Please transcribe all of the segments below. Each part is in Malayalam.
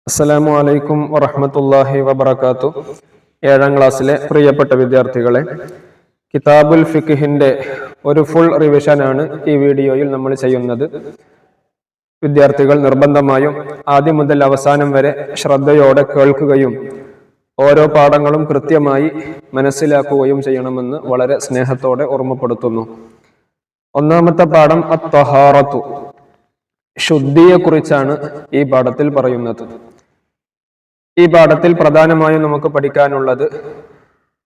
അസ്സലാമു അലൈക്കും വറഹ്മത്തുള്ളാഹി വബറകാത്തു. 7ാം ക്ലാസ്സിലെ പ്രിയപ്പെട്ട വിദ്യാർത്ഥികളെ, കിതാബുൽ ഫിഖ്ഹിന്റെ ഒരു ഫുൾ റിവിഷനാണ് ഈ വീഡിയോയിൽ നമ്മൾ ചെയ്യുന്നത്. വിദ്യാർത്ഥികൾ നിർബന്ധമായും ആദ്യം മുതൽ അവസാനം വരെ ശ്രദ്ധയോടെ കേൾക്കുകയും ഓരോ പാഠങ്ങളും കൃത്യമായി മനസ്സിലാക്കുകയും ചെയ്യണമെന്ന് വളരെ സ്നേഹത്തോടെ ഓർമ്മപ്പെടുത്തുന്നു. ഒന്നാമത്തെ പാഠം അത്വഹാറത്തു, ശുദ്ധിയെ കുറിച്ചാണ് ഈ പാഠത്തിൽ പറയുന്നത്. ഈ പാഠത്തിൽ പ്രധാനമായും നമുക്ക് പഠിക്കാനുള്ളത്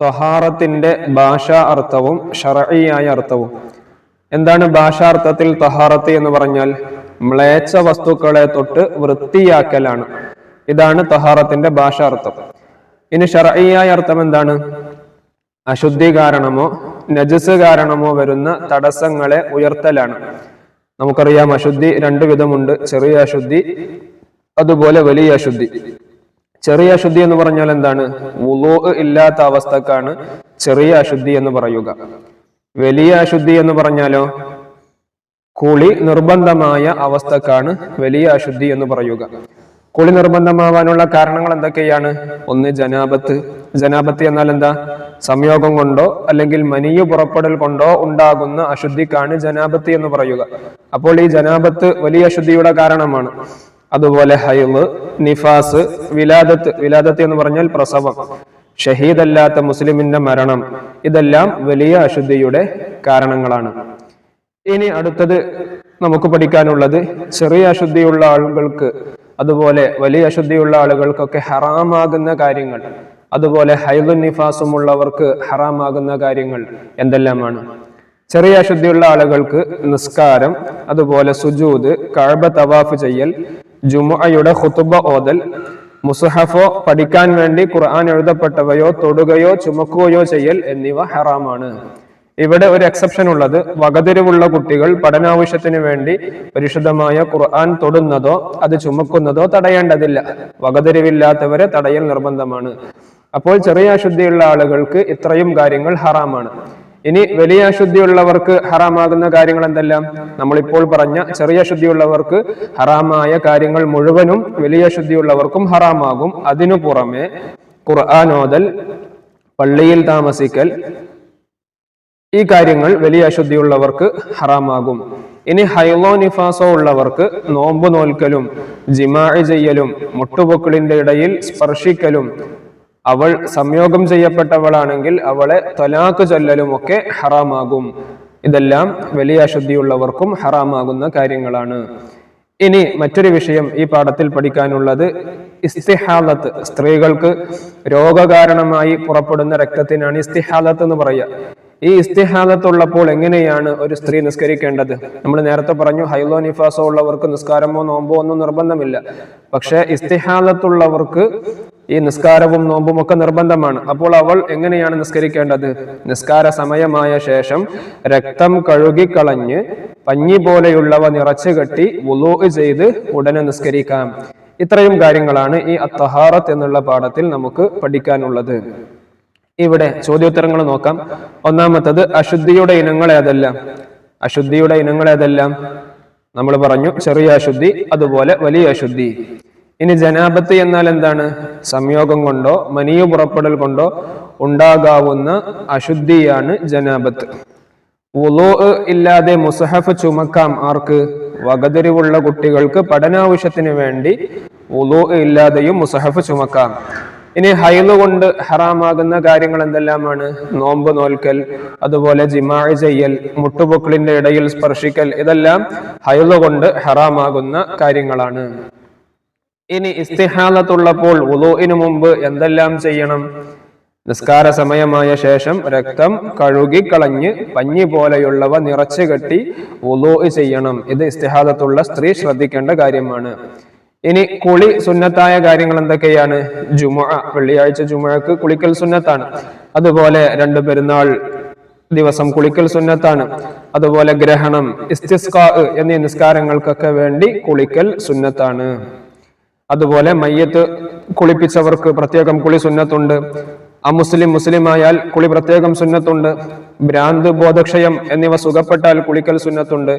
തഹാറത്തിന്റെ ഭാഷാ അർത്ഥവും ശർഈയായ അർത്ഥവും. എന്താണ് ഭാഷാർത്ഥത്തിൽ തഹാറത്ത് എന്ന് പറഞ്ഞാൽ? മ്ലേച്ഛ വസ്തുക്കളെ തൊട്ട് വൃത്തിയാക്കലാണ്. ഇതാണ് തഹാറത്തിന്റെ ഭാഷാർത്ഥം. ഇനി ശർഈയായ അർത്ഥം എന്താണ്? അശുദ്ധി കാരണമോ നജസ് കാരണമോ വരുന്ന തടസ്സങ്ങളെ ഉയർത്തലാണ്. നമുക്കറിയാം, അശുദ്ധി രണ്ടു വിധമുണ്ട്: ചെറിയ അശുദ്ധി, അതുപോലെ വലിയ അശുദ്ധി. ചെറിയ അശുദ്ധി എന്ന് പറഞ്ഞാൽ എന്താണ്? വുളൂ ഇല്ലാത്ത അവസ്ഥക്കാണ് ചെറിയ അശുദ്ധി എന്ന് പറയുക. വലിയ അശുദ്ധി എന്ന് പറഞ്ഞാലോ കുളി നിർബന്ധമായ അവസ്ഥക്കാണ് വലിയ അശുദ്ധി എന്ന് പറയുക. കുളി നിർബന്ധമാവാനുള്ള കാരണങ്ങൾ എന്തൊക്കെയാണ്? ഒന്ന്, ജനാബത്ത്. ജനാബത്ത് എന്നാൽ എന്താ? സംയോഗം കൊണ്ടോ അല്ലെങ്കിൽ മനിയു പുറപ്പെടൽ കൊണ്ടോ ഉണ്ടാകുന്ന അശുദ്ധിക്കാണ് ജനാബത്ത് എന്ന് പറയുക. അപ്പോൾ ഈ ജനാബത്ത് വലിയ അശുദ്ധിയുടെ കാരണമാണ്. അതുപോലെ ഹൈള്, നിഫാസ്, വിലാദത്ത്. വിലാദത്ത് എന്ന് പറഞ്ഞാൽ പ്രസവം, ഷഹീദല്ലാത്ത മുസ്ലിമിന്റെ മരണം, ഇതെല്ലാം വലിയ അശുദ്ധിയുടെ കാരണങ്ങളാണ്. ഇനി അടുത്തത് നമുക്ക് പഠിക്കാനുള്ളത് ചെറിയ അശുദ്ധിയുള്ള ആളുകൾക്ക് അതുപോലെ വലിയ അശുദ്ധിയുള്ള ആളുകൾക്കൊക്കെ ഹറാമാകുന്ന കാര്യങ്ങൾ, അതുപോലെ ഹൈളും നിഫാസും ഉള്ളവർക്ക് ഹറാമാകുന്ന കാര്യങ്ങൾ എന്തെല്ലാമാണ്? ചെറിയ അശുദ്ധിയുള്ള ആളുകൾക്ക് നിസ്കാരം, അതുപോലെ സുജൂദ്, കഅബ തവാഫ് ചെയ്യൽ, ജുമുഅയുടെ ഖുതുബ ഓതൽ, മുസ്ഹഫോ പഠിക്കാൻ വേണ്ടി ഖുർആൻ എഴുതപ്പെട്ടവയോ തൊടുകയോ ചുമക്കുകയോ ചെയ്യൽ എന്നിവ ഹറാമാണ്. ഇവിടെ ഒരു എക്സെപ്ഷൻ ഉള്ളത്, വകതിരിവുള്ള കുട്ടികൾ പഠനാവശ്യത്തിന് വേണ്ടി പരിശുദ്ധമായ ഖുർആൻ തൊടുന്നതോ അത് ചുമക്കുന്നതോ തടയേണ്ടതില്ല. വകതിരിവില്ലാത്തവരെ തടയൽ നിർബന്ധമാണ്. അപ്പോൾ ചെറിയ അശുദ്ധിയുള്ള ആളുകൾക്ക് ഇത്രയും കാര്യങ്ങൾ ഹറാമാണ്. ഇനി വലിയ അശുദ്ധിയുള്ളവർക്ക് ഹറാമാകുന്ന കാര്യങ്ങൾ എന്തെല്ലാം? നമ്മളിപ്പോൾ പറഞ്ഞ ചെറിയ അശുദ്ധിയുള്ളവർക്ക് ഹറാമായ കാര്യങ്ങൾ മുഴുവനും വലിയ അശുദ്ധിയുള്ളവർക്കും ഹറാമാകും. അതിനു പുറമെ ഖുർആൻ ഓതൽ, പള്ളിയിൽ താമസിക്കൽ, ഈ കാര്യങ്ങൾ വലിയ അശുദ്ധിയുള്ളവർക്ക് ഹറാമാകും. ഇനി ഹൈളോ നിഫാസോ ഉള്ളവർക്ക് നോമ്പ് നോൽക്കലും ജിമാഅ് ചെയ്യലും മുട്ടുപൊക്കിളിന്റെ ഇടയിൽ സ്പർശിക്കലും, അവൾ സംയോഗം ചെയ്യപ്പെട്ടവളാണെങ്കിൽ അവളെ ത്വലാഖ് ചൊല്ലലും ഒക്കെ ഹറാമാകും. ഇതെല്ലാം വലിയ അശുദ്ധിയുള്ളവർക്കും ഹറാമാകുന്ന കാര്യങ്ങളാണ്. ഇനി മറ്റൊരു വിഷയം ഈ പാഠത്തിൽ പഠിക്കാനുള്ളത് ഇസ്തിഹാലത്ത്. സ്ത്രീകൾക്ക് രോഗകാരണമായി പുറപ്പെടുന്ന രക്തത്തിനാണ് ഇസ്തിഹാലത്ത് എന്ന് പറയുക. ഈ ഇസ്തിഹാലത്ത് ഉള്ളപ്പോൾ എങ്ങനെയാണ് ഒരു സ്ത്രീ നിസ്കരിക്കേണ്ടത്? നമ്മൾ നേരത്തെ പറഞ്ഞു, ഹൈലോ നിഫാസോ ഉള്ളവർക്ക് നിസ്കാരമോ നോമ്പോ ഒന്നും നിർബന്ധമില്ല. പക്ഷെ ഇസ്തിഹാലത്തുള്ളവർക്ക് ഈ നിസ്കാരവും നോമ്പും ഒക്കെ നിർബന്ധമാണ്. അപ്പോൾ അവൾ എങ്ങനെയാണ് നിസ്കരിക്കേണ്ടത്? നിസ്കാര സമയമായ ശേഷം രക്തം കഴുകിക്കളഞ്ഞ് പഞ്ഞി പോലെയുള്ളവ നിറച്ചു കെട്ടി വുളൂ ചെയ്ത് ഉടനെ നിസ്കരിക്കാം. ഇത്രയും കാര്യങ്ങളാണ് ഈ അത്തഹാറത്ത് എന്നുള്ള പാഠത്തിൽ നമുക്ക് പഠിക്കാനുള്ളത്. ഇവിടെ ചോദ്യോത്തരങ്ങൾ നോക്കാം. ഒന്നാമത്തത്, അശുദ്ധിയുടെ ഇനങ്ങൾ ഏതെല്ലാം? അശുദ്ധിയുടെ ഇനങ്ങൾ ഏതെല്ലാം? നമ്മൾ പറഞ്ഞു, ചെറിയ അശുദ്ധി, അതുപോലെ വലിയ അശുദ്ധി. ഇനി ജനാബത്ത് എന്നാൽ എന്താണ്? സംയോഗം കൊണ്ടോ മനിയു പുറപ്പെടൽ കൊണ്ടോ ഉണ്ടാകാവുന്ന അശുദ്ധിയാണ് ജനാബത്ത്. വുളൂ ഇല്ലാതെ മുസ്ഹഫ് ചുമക്കാം. ആർക്ക്? വകതിരിവുള്ള കുട്ടികൾക്ക് പഠനാവശ്യത്തിന് വേണ്ടി വുളൂ ഇല്ലാതെയും മുസ്ഹഫ് ചുമക്കാം. ഇനി ഹൈള് കൊണ്ട് ഹറാമാകുന്ന കാര്യങ്ങൾ എന്തെല്ലാമാണ്? നോമ്പ് നോൽക്കൽ, അതുപോലെ ജിമാഅ് ചെയ്യൽ, മുട്ടുപൊക്കിളിന്റെ ഇടയിൽ സ്പർശിക്കൽ, ഇതെല്ലാം ഹൈള് കൊണ്ട് ഹറാമാകുന്ന കാര്യങ്ങളാണ്. ഇനി ഇസ്തിഹാലത്തുള്ളപ്പോൾ വുളൂഇന് മുമ്പ് എന്തെല്ലാം ചെയ്യണം? നിസ്കാര സമയമായ ശേഷം രക്തം കഴുകിക്കളഞ്ഞ് പഞ്ഞി പോലെയുള്ളവ നിറച്ചു കെട്ടി വുളൂ ചെയ്യണം. ഇത് ഇസ്തിഹാലത്തുള്ള സ്ത്രീ ശ്രദ്ധിക്കേണ്ട കാര്യമാണ്. ഇനി കുളി സുന്നത്തായ കാര്യങ്ങൾ എന്തൊക്കെയാണ്? ജുമുഅ, വെള്ളിയാഴ്ച ജുമുഅക്ക് കുളിക്കൽ സുന്നത്താണ്. അതുപോലെ 2 പെരുന്നാൾ ദിവസം കുളിക്കൽ സുന്നത്താണ്. അതുപോലെ ഗ്രഹണം, ഇസ്തിസ്ഖാ എന്നീ നിസ്കാരങ്ങൾക്കൊക്കെ വേണ്ടി കുളിക്കൽ സുന്നത്താണ്. അതുപോലെ മയ്യത്ത് കുളിപ്പിച്ചവർക്ക് പ്രത്യേകം കുളി സുന്നത്തുണ്ട്. മുസ്ലിമായാൽ കുളി പ്രത്യേകം സുന്നത്തുണ്ട്. ഭ്രാന്ത്, ബോധക്ഷയം എന്നിവ സുഖപ്പെട്ടാൽ കുളിക്കൽ സുന്നത്തുണ്ട്.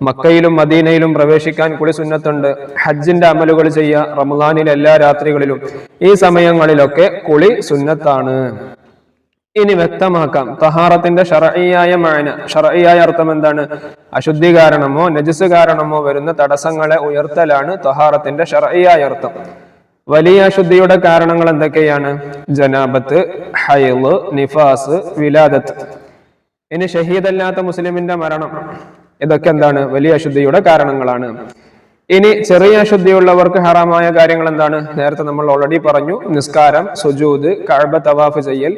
മക്കയിലും മദീനയിലും പ്രവേശിക്കാൻ കുളി സുന്നത്തുണ്ട്. ഹജ്ജിന്റെ അമലുകൾ ചെയ്യുക റമദാനിലെ എല്ലാ രാത്രികളിലും. ഈ സമയങ്ങളിലൊക്കെ കുളി സുന്നത്താണ്. ഇനി വ്യക്തമാക്കാം തഹാറത്തിന്റെ ശർഈയായ മഅന. ശർഈയായ അർത്ഥം എന്താണ്? അശുദ്ധി കാരണമോ നജസ് കാരണമോ വരുന്ന തടസ്സങ്ങളെ ഉയർത്തലാണ് തഹാറത്തിന്റെ ശർഈയായ അർത്ഥം. വലിയ അശുദ്ധിയുടെ കാരണങ്ങൾ എന്തൊക്കെയാണ്? ജനാബത്ത്, ഹൈള്, നിഫാസ്, വിലാദത്ത്. ഇനി ഷഹീദല്ലാത്ത മുസ്ലിമിന്റെ മരണം, ഇതൊക്കെ എന്താണ്? വലിയ അശുദ്ധിയുടെ കാരണങ്ങളാണ്. ഇനി ചെറിയ അശുദ്ധിയുള്ളവർക്ക് ഹറാമായ കാര്യങ്ങൾ എന്താണ്? നേരത്തെ നമ്മൾ ഓൾറെഡി പറഞ്ഞു. നിസ്കാരം, സുജൂദ്, കഅബ തവാഫ് ചെയ്യൽ,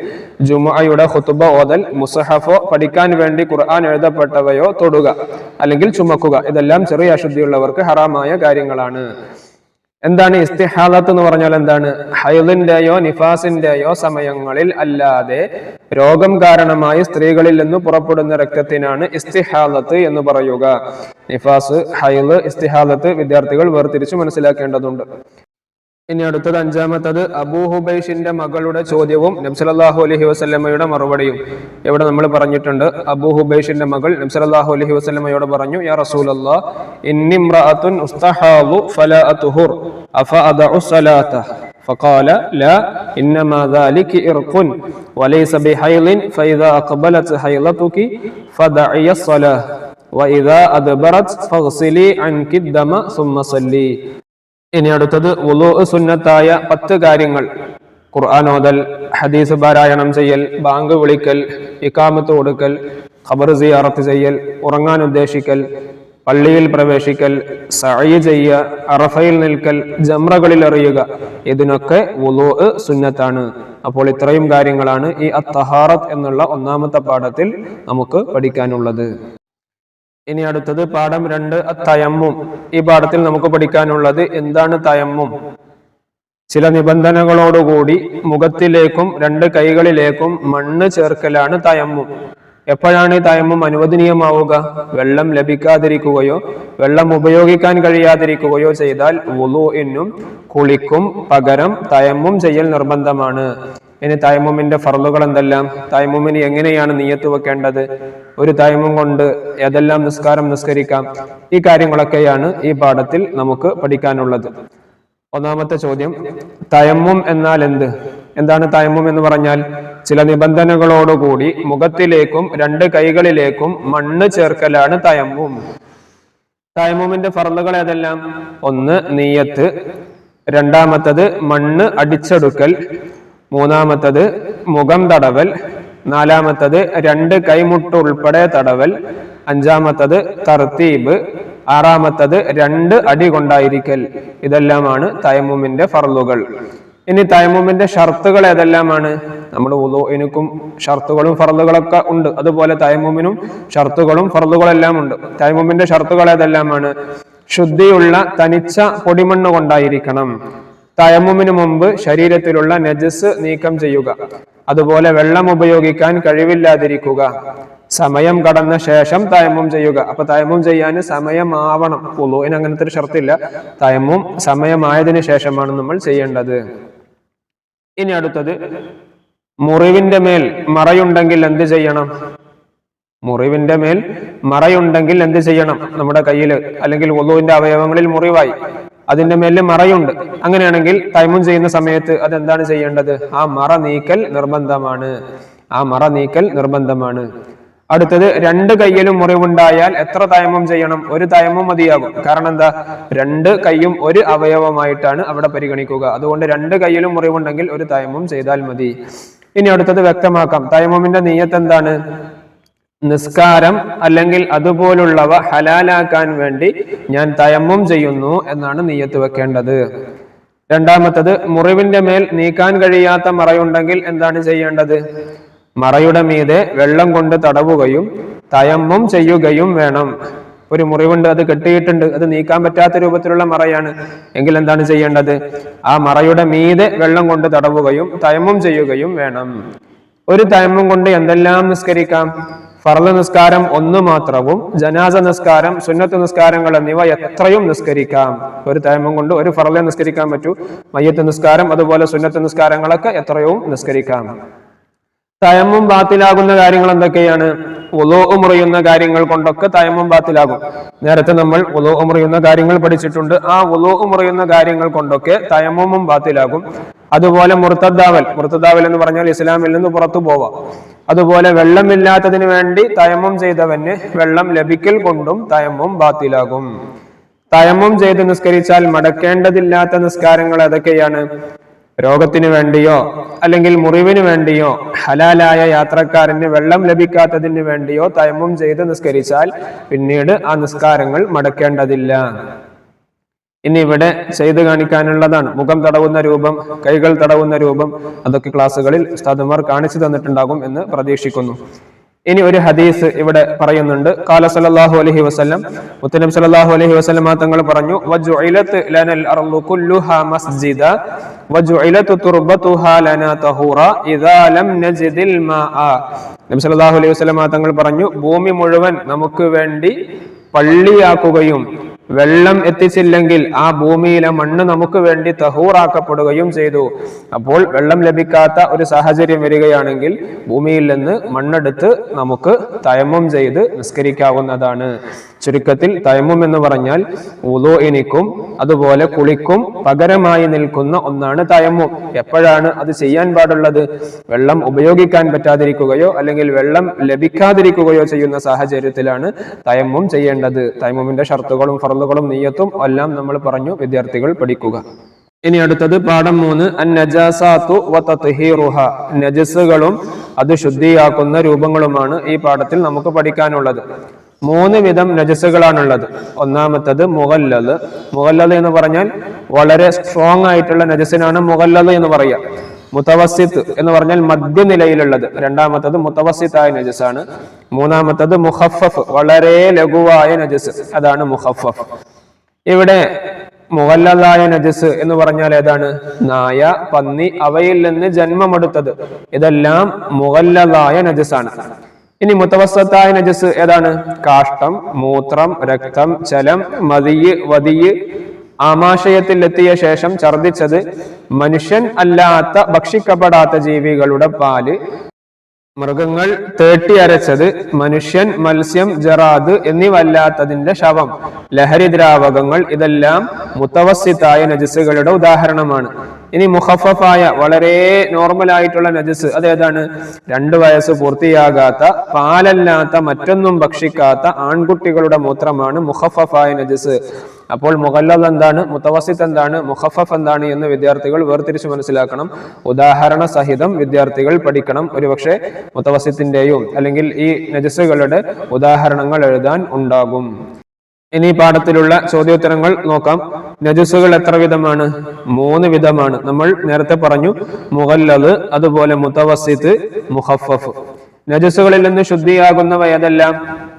ജുമുഅയുടെ ഖുതുബ ഓതൽ, മുസ്ഹഫോ പഠിക്കാൻ വേണ്ടി ഖുർആൻ എഴുതപ്പെട്ടവയോ തൊടുക അല്ലെങ്കിൽ ചുമക്കുക, ഇതെല്ലാം ചെറിയ അശുദ്ധിയുള്ളവർക്ക് ഹറാമായ കാര്യങ്ങളാണ്. എന്താണ് ഇസ്തിഹാദത്ത് എന്ന് പറഞ്ഞാൽ? എന്താണ്? ഹൈളിന്റെയോ നിഫാസിന്റെയോ സമയങ്ങളിൽ അല്ലാതെ രോഗം കാരണമായി സ്ത്രീകളിൽ നിന്ന് പുറപ്പെടുന്ന രക്തത്തിനാണ് ഇസ്തിഹാദത്ത് എന്ന് പറയുക. നിഫാസ്, ഹൈള്, ഇസ്തിഹാദത്ത് വിദ്യാർത്ഥികൾ വേർതിരിച്ച് മനസ്സിലാക്കേണ്ടതുണ്ട്. ഇനി അടുത്തത് അഞ്ചാമത്തത് അബൂ ഹുബൈഷിന്റെ മകളുടെ ചോദ്യവും നബി സല്ലല്ലാഹു അലൈഹി വസല്ലമയുടെ മറുപടിയും. ഇവിടെ നമ്മൾ പറഞ്ഞിട്ടുണ്ട്, അബൂ ഹുബൈഷിന്റെ മകൾ നബി സല്ലല്ലാഹു അലൈഹി വസല്ലമയോട് പറഞ്ഞു, യാ റസൂലല്ലാഹ് ഇന്നി ഇംറഅത്തുൻ ഉസ്തഹാദു ഫലാ അത്ഹുർ അഫഅദഉ സ്വലാത فقال لا انما ذلك ارق وليس بحيض فاذا اقبلت حيضتك فدعي الصلاه واذا ادبرت فاغسلي عنك الدم ثم صلي. ഇനി അടുത്തത് വുളൂ സുന്നത്തായ 10 കാര്യങ്ങൾ. ഖുർആൻ ഓതൽ, ഹദീസ് പാരായണം ചെയ്യൽ, ബാങ്ക് വിളിക്കൽ, ഇഖാമത്ത് കൊടുക്കൽ, ഖബർ സിയാറത്ത് ചെയ്യൽ, ഉറങ്ങാൻ ഉദ്ദേശിക്കൽ, പള്ളിയിൽ പ്രവേശിക്കൽ, സഅയ് ചെയ്യുക, അറഫയിൽ നിൽക്കൽ, ജംറകളിൽ എറിയുക, ഇതിനൊക്കെ വുളൂ സുന്നത്താണ്. അപ്പോൾ ഇത്രയും കാര്യങ്ങളാണ് ഈ അത്തഹാറത്ത് എന്നുള്ള ഒന്നാമത്തെ പാഠത്തിൽ നമുക്ക് പഠിക്കാനുള്ളത്. ഇനി അടുത്തത് പാഠം 2 തയമ്മും. ഈ പാഠത്തിൽ നമുക്ക് പഠിക്കാനുള്ളത് എന്താണ് തയമ്മും? ചില നിബന്ധനകളോടുകൂടി മുഖത്തിലേക്കും 2 കൈകളിലേക്കും മണ്ണ് ചേർക്കലാണ് തയമ്മും. എപ്പോഴാണ് ഈ തയമ്മും അനുവദനീയമാവുക? വെള്ളം ലഭിക്കാതിരിക്കുകയോ വെള്ളം ഉപയോഗിക്കാൻ കഴിയാതിരിക്കുകയോ ചെയ്താൽ വുളൂഇനും കുളിക്കും പകരം തയമ്മും ചെയ്യൽ നിർബന്ധമാണ്. ഇനി തയമ്മുമിന്റെ ഫർളുകൾ എന്തെല്ലാം? തയമ്മുമിന് എങ്ങനെയാണ് നിയ്യത്ത് വെക്കേണ്ടത്? ഒരു തയമ്മും കൊണ്ട് ഏതെല്ലാം നിസ്കാരം നിസ്കരിക്കാം? ഈ കാര്യങ്ങളൊക്കെയാണ് ഈ പാഠത്തിൽ നമുക്ക് പഠിക്കാനുള്ളത്. ഒന്നാമത്തെ ചോദ്യം, തയമ്മും എന്നാൽ എന്താണ് തയമ്മും എന്ന് പറഞ്ഞാൽ? ചില നിബന്ധനകളോടുകൂടി മുഖത്തിലേക്കും 2 കൈകളിലേക്കും മണ്ണ് ചേർക്കലാണ് തയമ്മും. തയമ്മുമിന്റെ ഫർളുകൾ ഏതെല്ലാം? 1 നിയ്യത്ത്, രണ്ടാമത്തത് മണ്ണ് അടിച്ചെടുക്കൽ, മൂന്നാമത്തത് മുഖം തടവൽ, നാലാമത്തത് 2 കൈമുട്ട് ഉൾപ്പെടെ തടവൽ, അഞ്ചാമത്തത് തർത്തീബ്, ആറാമത്തത് 2 അടി കൊണ്ടായിരിക്കൽ. ഇതെല്ലാമാണ് തയമ്മുമിന്റെ ഫർളുകൾ. ഇനി തയമ്മുമിന്റെ ഷർത്തുകൾ ഏതെല്ലാമാണ്? നമ്മുടെ വുളൂഇനും ഷർത്തുകളും ഫർളുകളൊക്കെ ഉണ്ട്, അതുപോലെ തയമ്മുമിനും ഷർത്തുകളും ഫർളുകളെല്ലാം ഉണ്ട്. തയമ്മുമിന്റെ ഷർത്തുകൾ ഏതെല്ലാമാണ്? ശുദ്ധിയുള്ള തനിച്ച പൊടിമണ്ണ് കൊണ്ടായിരിക്കണം. തയമ്മുമിന് മുമ്പ് ശരീരത്തിലുള്ള നജസ് നീക്കം ചെയ്യുക. അതുപോലെ വെള്ളം ഉപയോഗിക്കാൻ കഴിവില്ലാതിരിക്കുക. സമയം കടന്ന ശേഷം തയമ്മും ചെയ്യുക. അപ്പൊ തയമ്മും ചെയ്യാൻ സമയമാവണം. വുളൂഇന് അങ്ങനത്തെ ഒരു ഷർത്തില്ല. തയമ്മും സമയമായതിനു ശേഷമാണ് നമ്മൾ ചെയ്യേണ്ടത്. ഇനി അടുത്തത്, മുറിവിന്റെ മേൽ മറയുണ്ടെങ്കിൽ എന്ത് ചെയ്യണം? മുറിവിന്റെ മേൽ മറയുണ്ടെങ്കിൽ എന്ത് ചെയ്യണം? നമ്മുടെ കയ്യിൽ അല്ലെങ്കിൽ വുളൂഇന്റെ അവയവങ്ങളിൽ മുറിവായി, അതിന്റെ മേലിൽ മറയുണ്ട്. അങ്ങനെയാണെങ്കിൽ തയമ്മും ചെയ്യുന്ന സമയത്ത് അതെന്താണ് ചെയ്യേണ്ടത്? ആ മറ നീക്കൽ നിർബന്ധമാണ്. അടുത്തത്, 2 കൈയിലും മുറിവുണ്ടായാൽ എത്ര തയമ്മും ചെയ്യണം? 1 തയമ്മും മതിയാകും. കാരണം എന്താ? 2 കൈയും ഒരു അവയവമായിട്ടാണ് അവിടെ പരിഗണിക്കുക. അതുകൊണ്ട് 2 കൈയിലും മുറിവുണ്ടെങ്കിൽ 1 തയമ്മും ചെയ്താൽ മതി. ഇനി അടുത്തത് വ്യക്തമാക്കാം. തയമ്മുമിന്റെ നിയ്യത്ത് എന്താണ്? നിസ്കാരം അല്ലെങ്കിൽ അതുപോലുള്ളവ ഹലാലാക്കാൻ വേണ്ടി ഞാൻ തയമ്മും ചെയ്യുന്നു എന്നാണ് നിയ്യത്ത് വെക്കേണ്ടത്. രണ്ടാമത്തത്, മുറിവിന്റെ മേൽ നീക്കാൻ കഴിയാത്ത മറയുണ്ടെങ്കിൽ എന്താണ് ചെയ്യേണ്ടത്? മറയുടെ മീതെ വെള്ളം കൊണ്ട് തടവുകയും തയമ്മും ചെയ്യുകയും വേണം. ഒരു മുറിവുണ്ട്, അത് കെട്ടിയിട്ടുണ്ട്, അത് നീക്കാൻ പറ്റാത്ത രൂപത്തിലുള്ള മറയാണ് എങ്കിൽ എന്താണ് ചെയ്യേണ്ടത്? ആ മറയുടെ മീതെ വെള്ളം കൊണ്ട് തടവുകയും തയമ്മും ചെയ്യുകയും വേണം. 1 തയമ്മും കൊണ്ട് എന്തെല്ലാം നിസ്കരിക്കാം? ഫർള് നിസ്കാരം ഒന്ന് മാത്രവും ജനാസ നിസ്കാരം, സുന്നത്ത് നിസ്കാരങ്ങൾ എന്നിവ എത്രയും നിസ്കരിക്കാം. ഒരു തയമ്മം കൊണ്ട് ഒരു ഫർളെ നിസ്കരിക്കാൻ പറ്റൂ. മയ്യത്ത് നിസ്കാരം അതുപോലെ സുന്നത്ത് നിസ്കാരങ്ങളൊക്കെ എത്രയും നിസ്കരിക്കാം. തയമ്മം ബാത്തിലാകുന്ന കാര്യങ്ങൾ എന്തൊക്കെയാണ്? വുളൂ മുറിയുന്ന കാര്യങ്ങൾ കൊണ്ടൊക്കെ തയമ്മം ബാത്തിലാകും. നേരത്തെ നമ്മൾ വുളൂ മുറിയുന്ന കാര്യങ്ങൾ പഠിച്ചിട്ടുണ്ട്. ആ വുളൂ മുറിയുന്ന കാര്യങ്ങൾ കൊണ്ടൊക്കെ തയമ്മവും ബാത്തിലാകും. അതുപോലെ മുർത്തദാവൽ എന്ന് പറഞ്ഞാൽ ഇസ്ലാമിൽ നിന്ന് പുറത്തു പോവാം. അതുപോലെ വെള്ളമില്ലാത്തതിന് വേണ്ടി തയമ്മം ചെയ്തവന് വെള്ളം ലഭിക്കൽ കൊണ്ടും തയമ്മം ബാത്തിലാകും. തയമ്മം ചെയ്ത് നിസ്കരിച്ചാൽ മടക്കേണ്ടതില്ലാത്ത നിസ്കാരങ്ങൾ ഏതൊക്കെയാണ്? രോഗത്തിന് വേണ്ടിയോ അല്ലെങ്കിൽ മുറിവിന് വേണ്ടിയോ, ഹലാലായ യാത്രക്കാരന് വെള്ളം ലഭിക്കാത്തതിന് വേണ്ടിയോ തയമ്മം ചെയ്ത് നിസ്കരിച്ചാൽ പിന്നീട് ആ നിസ്കാരങ്ങൾ മടക്കേണ്ടതില്ല. ഇനി ഇവിടെ ചെയ്ത് കാണിക്കാനുള്ളതാണ് മുഖം തടവുന്ന രൂപം, കൈകൾ തടവുന്ന രൂപം. അതൊക്കെ ക്ലാസ്സുകളിൽ ഉസ്താദുമാർ കാണിച്ചു തന്നിട്ടുണ്ടാകും എന്ന് പ്രതീക്ഷിക്കുന്നു. ഇനി ഒരു ഹദീസ് ഇവിടെ പറയുന്നുണ്ട്. ഖാല സല്ലല്ലാഹു അലൈഹി വസല്ലം, മുത്തനബി സല്ലല്ലാഹു അലൈഹി വസല്ലം തങ്ങൾ പറഞ്ഞു, വജുഇലത് ലനൽ അർളു കുല്ലുഹാ മസ്ജിദ വജുഇലത് തുർബതുഹാ ലനാ തഹൂറ ഇദാ ലം നജിദിൽ മാഅ. നബി സല്ലല്ലാഹു അലൈഹി വസല്ലം തങ്ങൾ പറഞ്ഞു, ഭൂമി മുഴുവൻ നമുക്ക് വേണ്ടി പള്ളിയാക്കുകയും വെള്ളം എത്തിച്ചില്ലെങ്കിൽ ആ ഭൂമിയിലെ മണ്ണ് നമുക്ക് വേണ്ടി തഹൂറാക്കപ്പെടുകയും ചെയ്തു. അപ്പോൾ വെള്ളം ലഭിക്കാത്ത ഒരു സാഹചര്യം വരികയാണെങ്കിൽ ഭൂമിയിൽ നിന്ന് മണ്ണെടുത്ത് നമുക്ക് തയമ്മം ചെയ്ത് നിസ്കരിക്കാവുന്നതാണ്. ചുരുക്കത്തിൽ തയമ്മം എന്ന് പറഞ്ഞാൽ വുളൂഇനിക്കും അതുപോലെ കുളിക്കും പകരമായി നിൽക്കുന്ന ഒന്നാണ് തയമ്മം. എപ്പോഴാണ് അത് ചെയ്യാൻ പാടുള്ളത്? വെള്ളം ഉപയോഗിക്കാൻ പറ്റാതിരിക്കുകയോ അല്ലെങ്കിൽ വെള്ളം ലഭിക്കാതിരിക്കുകയോ ചെയ്യുന്ന സാഹചര്യത്തിലാണ് തയമ്മം ചെയ്യേണ്ടത്. തയമ്മമിന്റെ ഷർത്തുകളും ഫർളുകളും നിയ്യത്തും എല്ലാം നമ്മൾ പറഞ്ഞു, വിദ്യാർത്ഥികൾ പഠിക്കുക. ഇനി അടുത്തത് പാഠം 3, അൻ-നജാസാതു വതത്ഹീറുഹ. നജസുകളും അത് ശുദ്ധിയാക്കുന്ന രൂപങ്ങളുമാണ് ഈ പാഠത്തിൽ നമുക്ക് പഠിക്കാനുള്ളത്. 3 വിധം നജസുകളാണുള്ളത്. ഒന്നാമത്തത് മുഗല്ലദ്. മുഗല്ലദ് എന്ന് പറഞ്ഞാൽ വളരെ സ്ട്രോങ് ആയിട്ടുള്ള നജസിനാണ് മുഗല്ലദ് എന്ന് പറയാം. മുതവസ്സിത്ത് എന്ന് പറഞ്ഞാൽ മധ്യനിലയിലുള്ളത്. രണ്ടാമത്തത് മുതവസ്സിത്തായ നജസാണ്. മൂന്നാമത്തത് മുഖഫഫ്, വളരെ ലഘുവായ നജസ്, അതാണ് മുഖഫഫ്. ഇവിടെ മുഗല്ലദായ നജസ് എന്ന് പറഞ്ഞാൽ ഏതാണ്? നായ, പന്നി അവയിൽ നിന്ന് ജന്മമെടുത്തത്. ഇതെല്ലാം മുഗല്ലദായ നജസാണ്. ഇനി മുതവസ്സത്തായ നജസ് ഏതാണ്? കാഷ്ടം, മൂത്രം, രക്തം, ചലം, മദിയ്, വദിയ്, ആമാശയത്തിൽ എത്തിയ ശേഷം ഛർദിച്ചത്, മനുഷ്യൻ അല്ലാത്ത ഭക്ഷിക്കപ്പെടാത്ത ജീവികളുടെ പാല്, മൃഗങ്ങൾ തേട്ടി അരച്ചത്, മനുഷ്യൻ, മത്സ്യം, ജറാദ് എന്നിവല്ലാത്തതിന്റെ ശവം, ലഹരി ദ്രാവകങ്ങൾ, ഇതെല്ലാം മുതവസ്സിത്തായ നജസുകളുടെ ഉദാഹരണമാണ്. ഇനി മുഖഫഫായ വളരെ നോർമൽ ആയിട്ടുള്ള നജസ് അതേതാണ്? 2 വയസ്സ് പൂർത്തിയാകാത്ത, പാലല്ലാത്ത, മറ്റൊന്നും ഭക്ഷിക്കാത്ത ആൺകുട്ടികളുടെ മൂത്രമാണ് മുഖഫഫായ നജസ്. അപ്പോൾ മുഗല്ലദ് എന്താണ്, മുതവസ്സിത്ത് എന്താണ്, മുഖഫഫ് എന്താണ് എന്ന് വിദ്യാർത്ഥികൾ വേർതിരിച്ച് മനസ്സിലാക്കണം. ഉദാഹരണ സഹിതം വിദ്യാർത്ഥികൾ പഠിക്കണം. ഒരുപക്ഷെ മുതവസ്സിത്തിന്റെയും അല്ലെങ്കിൽ ഈ നജസുകളുടെ ഉദാഹരണങ്ങൾ എഴുതാൻ ഉണ്ടാകും. ഇനി പാഠത്തിലുള്ള ചോദ്യോത്തരങ്ങൾ നോക്കാം. നജസുകൾ എത്ര വിധമാണ്? 3 വിധമാണ്. നമ്മൾ നേരത്തെ പറഞ്ഞു, മുഗല്ലദ്, അതുപോലെ മുതവസ്സിത്ത്, മുഖഫഫ്. നജസുകളിൽ നിന്ന് ശുദ്ധിയാകുന്നവ ഏതെല്ലാം?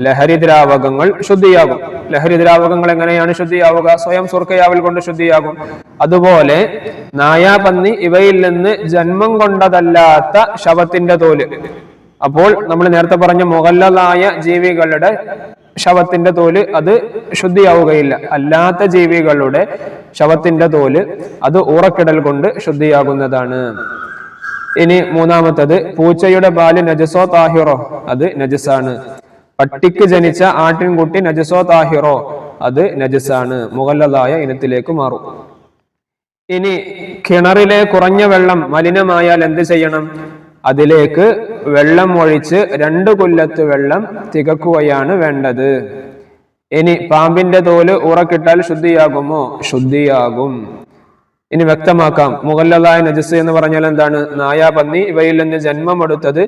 ലഹരി ദ്രാവകങ്ങൾ ശുദ്ധിയാകും. ലഹരി ദ്രാവകങ്ങൾ എങ്ങനെയാണ് ശുദ്ധിയാവുക? സ്വയം സുർക്കയാവൽ കൊണ്ട് ശുദ്ധിയാകും. അതുപോലെ നായ, പന്നി ഇവയിൽ നിന്ന് ജന്മം കൊണ്ടതല്ലാത്ത ശവത്തിന്റെ തോല്. അപ്പോൾ നമ്മൾ നേരത്തെ പറഞ്ഞ മുഗല്ലദായ ജീവികളുടെ ശവത്തിന്റെ തോല് അത് ശുദ്ധിയാവുകയില്ല. അല്ലാത്ത ജീവികളുടെ ശവത്തിന്റെ തോല് അത് ഊറക്കിടൽ കൊണ്ട് ശുദ്ധിയാകുന്നതാണ്. ഇനി മൂന്നാമത്തത്, പൂച്ചയുടെ പാല് നജസോ താഹിറോ? അത് നജസാണ്. പട്ടിക്ക് ജനിച്ച ആട്ടിൻകുട്ടി നജസോ താഹിറോ? അത് നജസാണ്, മുഗല്ലദായ ഇനത്തിലേക്ക് മാറും. ഇനി കിണറിലെ കുറഞ്ഞ വെള്ളം മലിനമായാൽ എന്ത് ചെയ്യണം? അതിലേക്ക് വെള്ളം ഒഴിച്ച് 2 കൊല്ലത്ത് വെള്ളം തികക്കുകയാണ് വേണ്ടത്. ഇനി പാമ്പിന്റെ തോല് ഊറക്കിട്ടാൽ ശുദ്ധിയാകുമോ? ശുദ്ധിയാകും. ഇനി വ്യക്തമാക്കാം, മുഗല്ലദായ നജസ് എന്ന് പറഞ്ഞാൽ എന്താണ്? നായ, പന്നി ഇവയിൽ നിന്ന് ജന്മമെടുത്തത്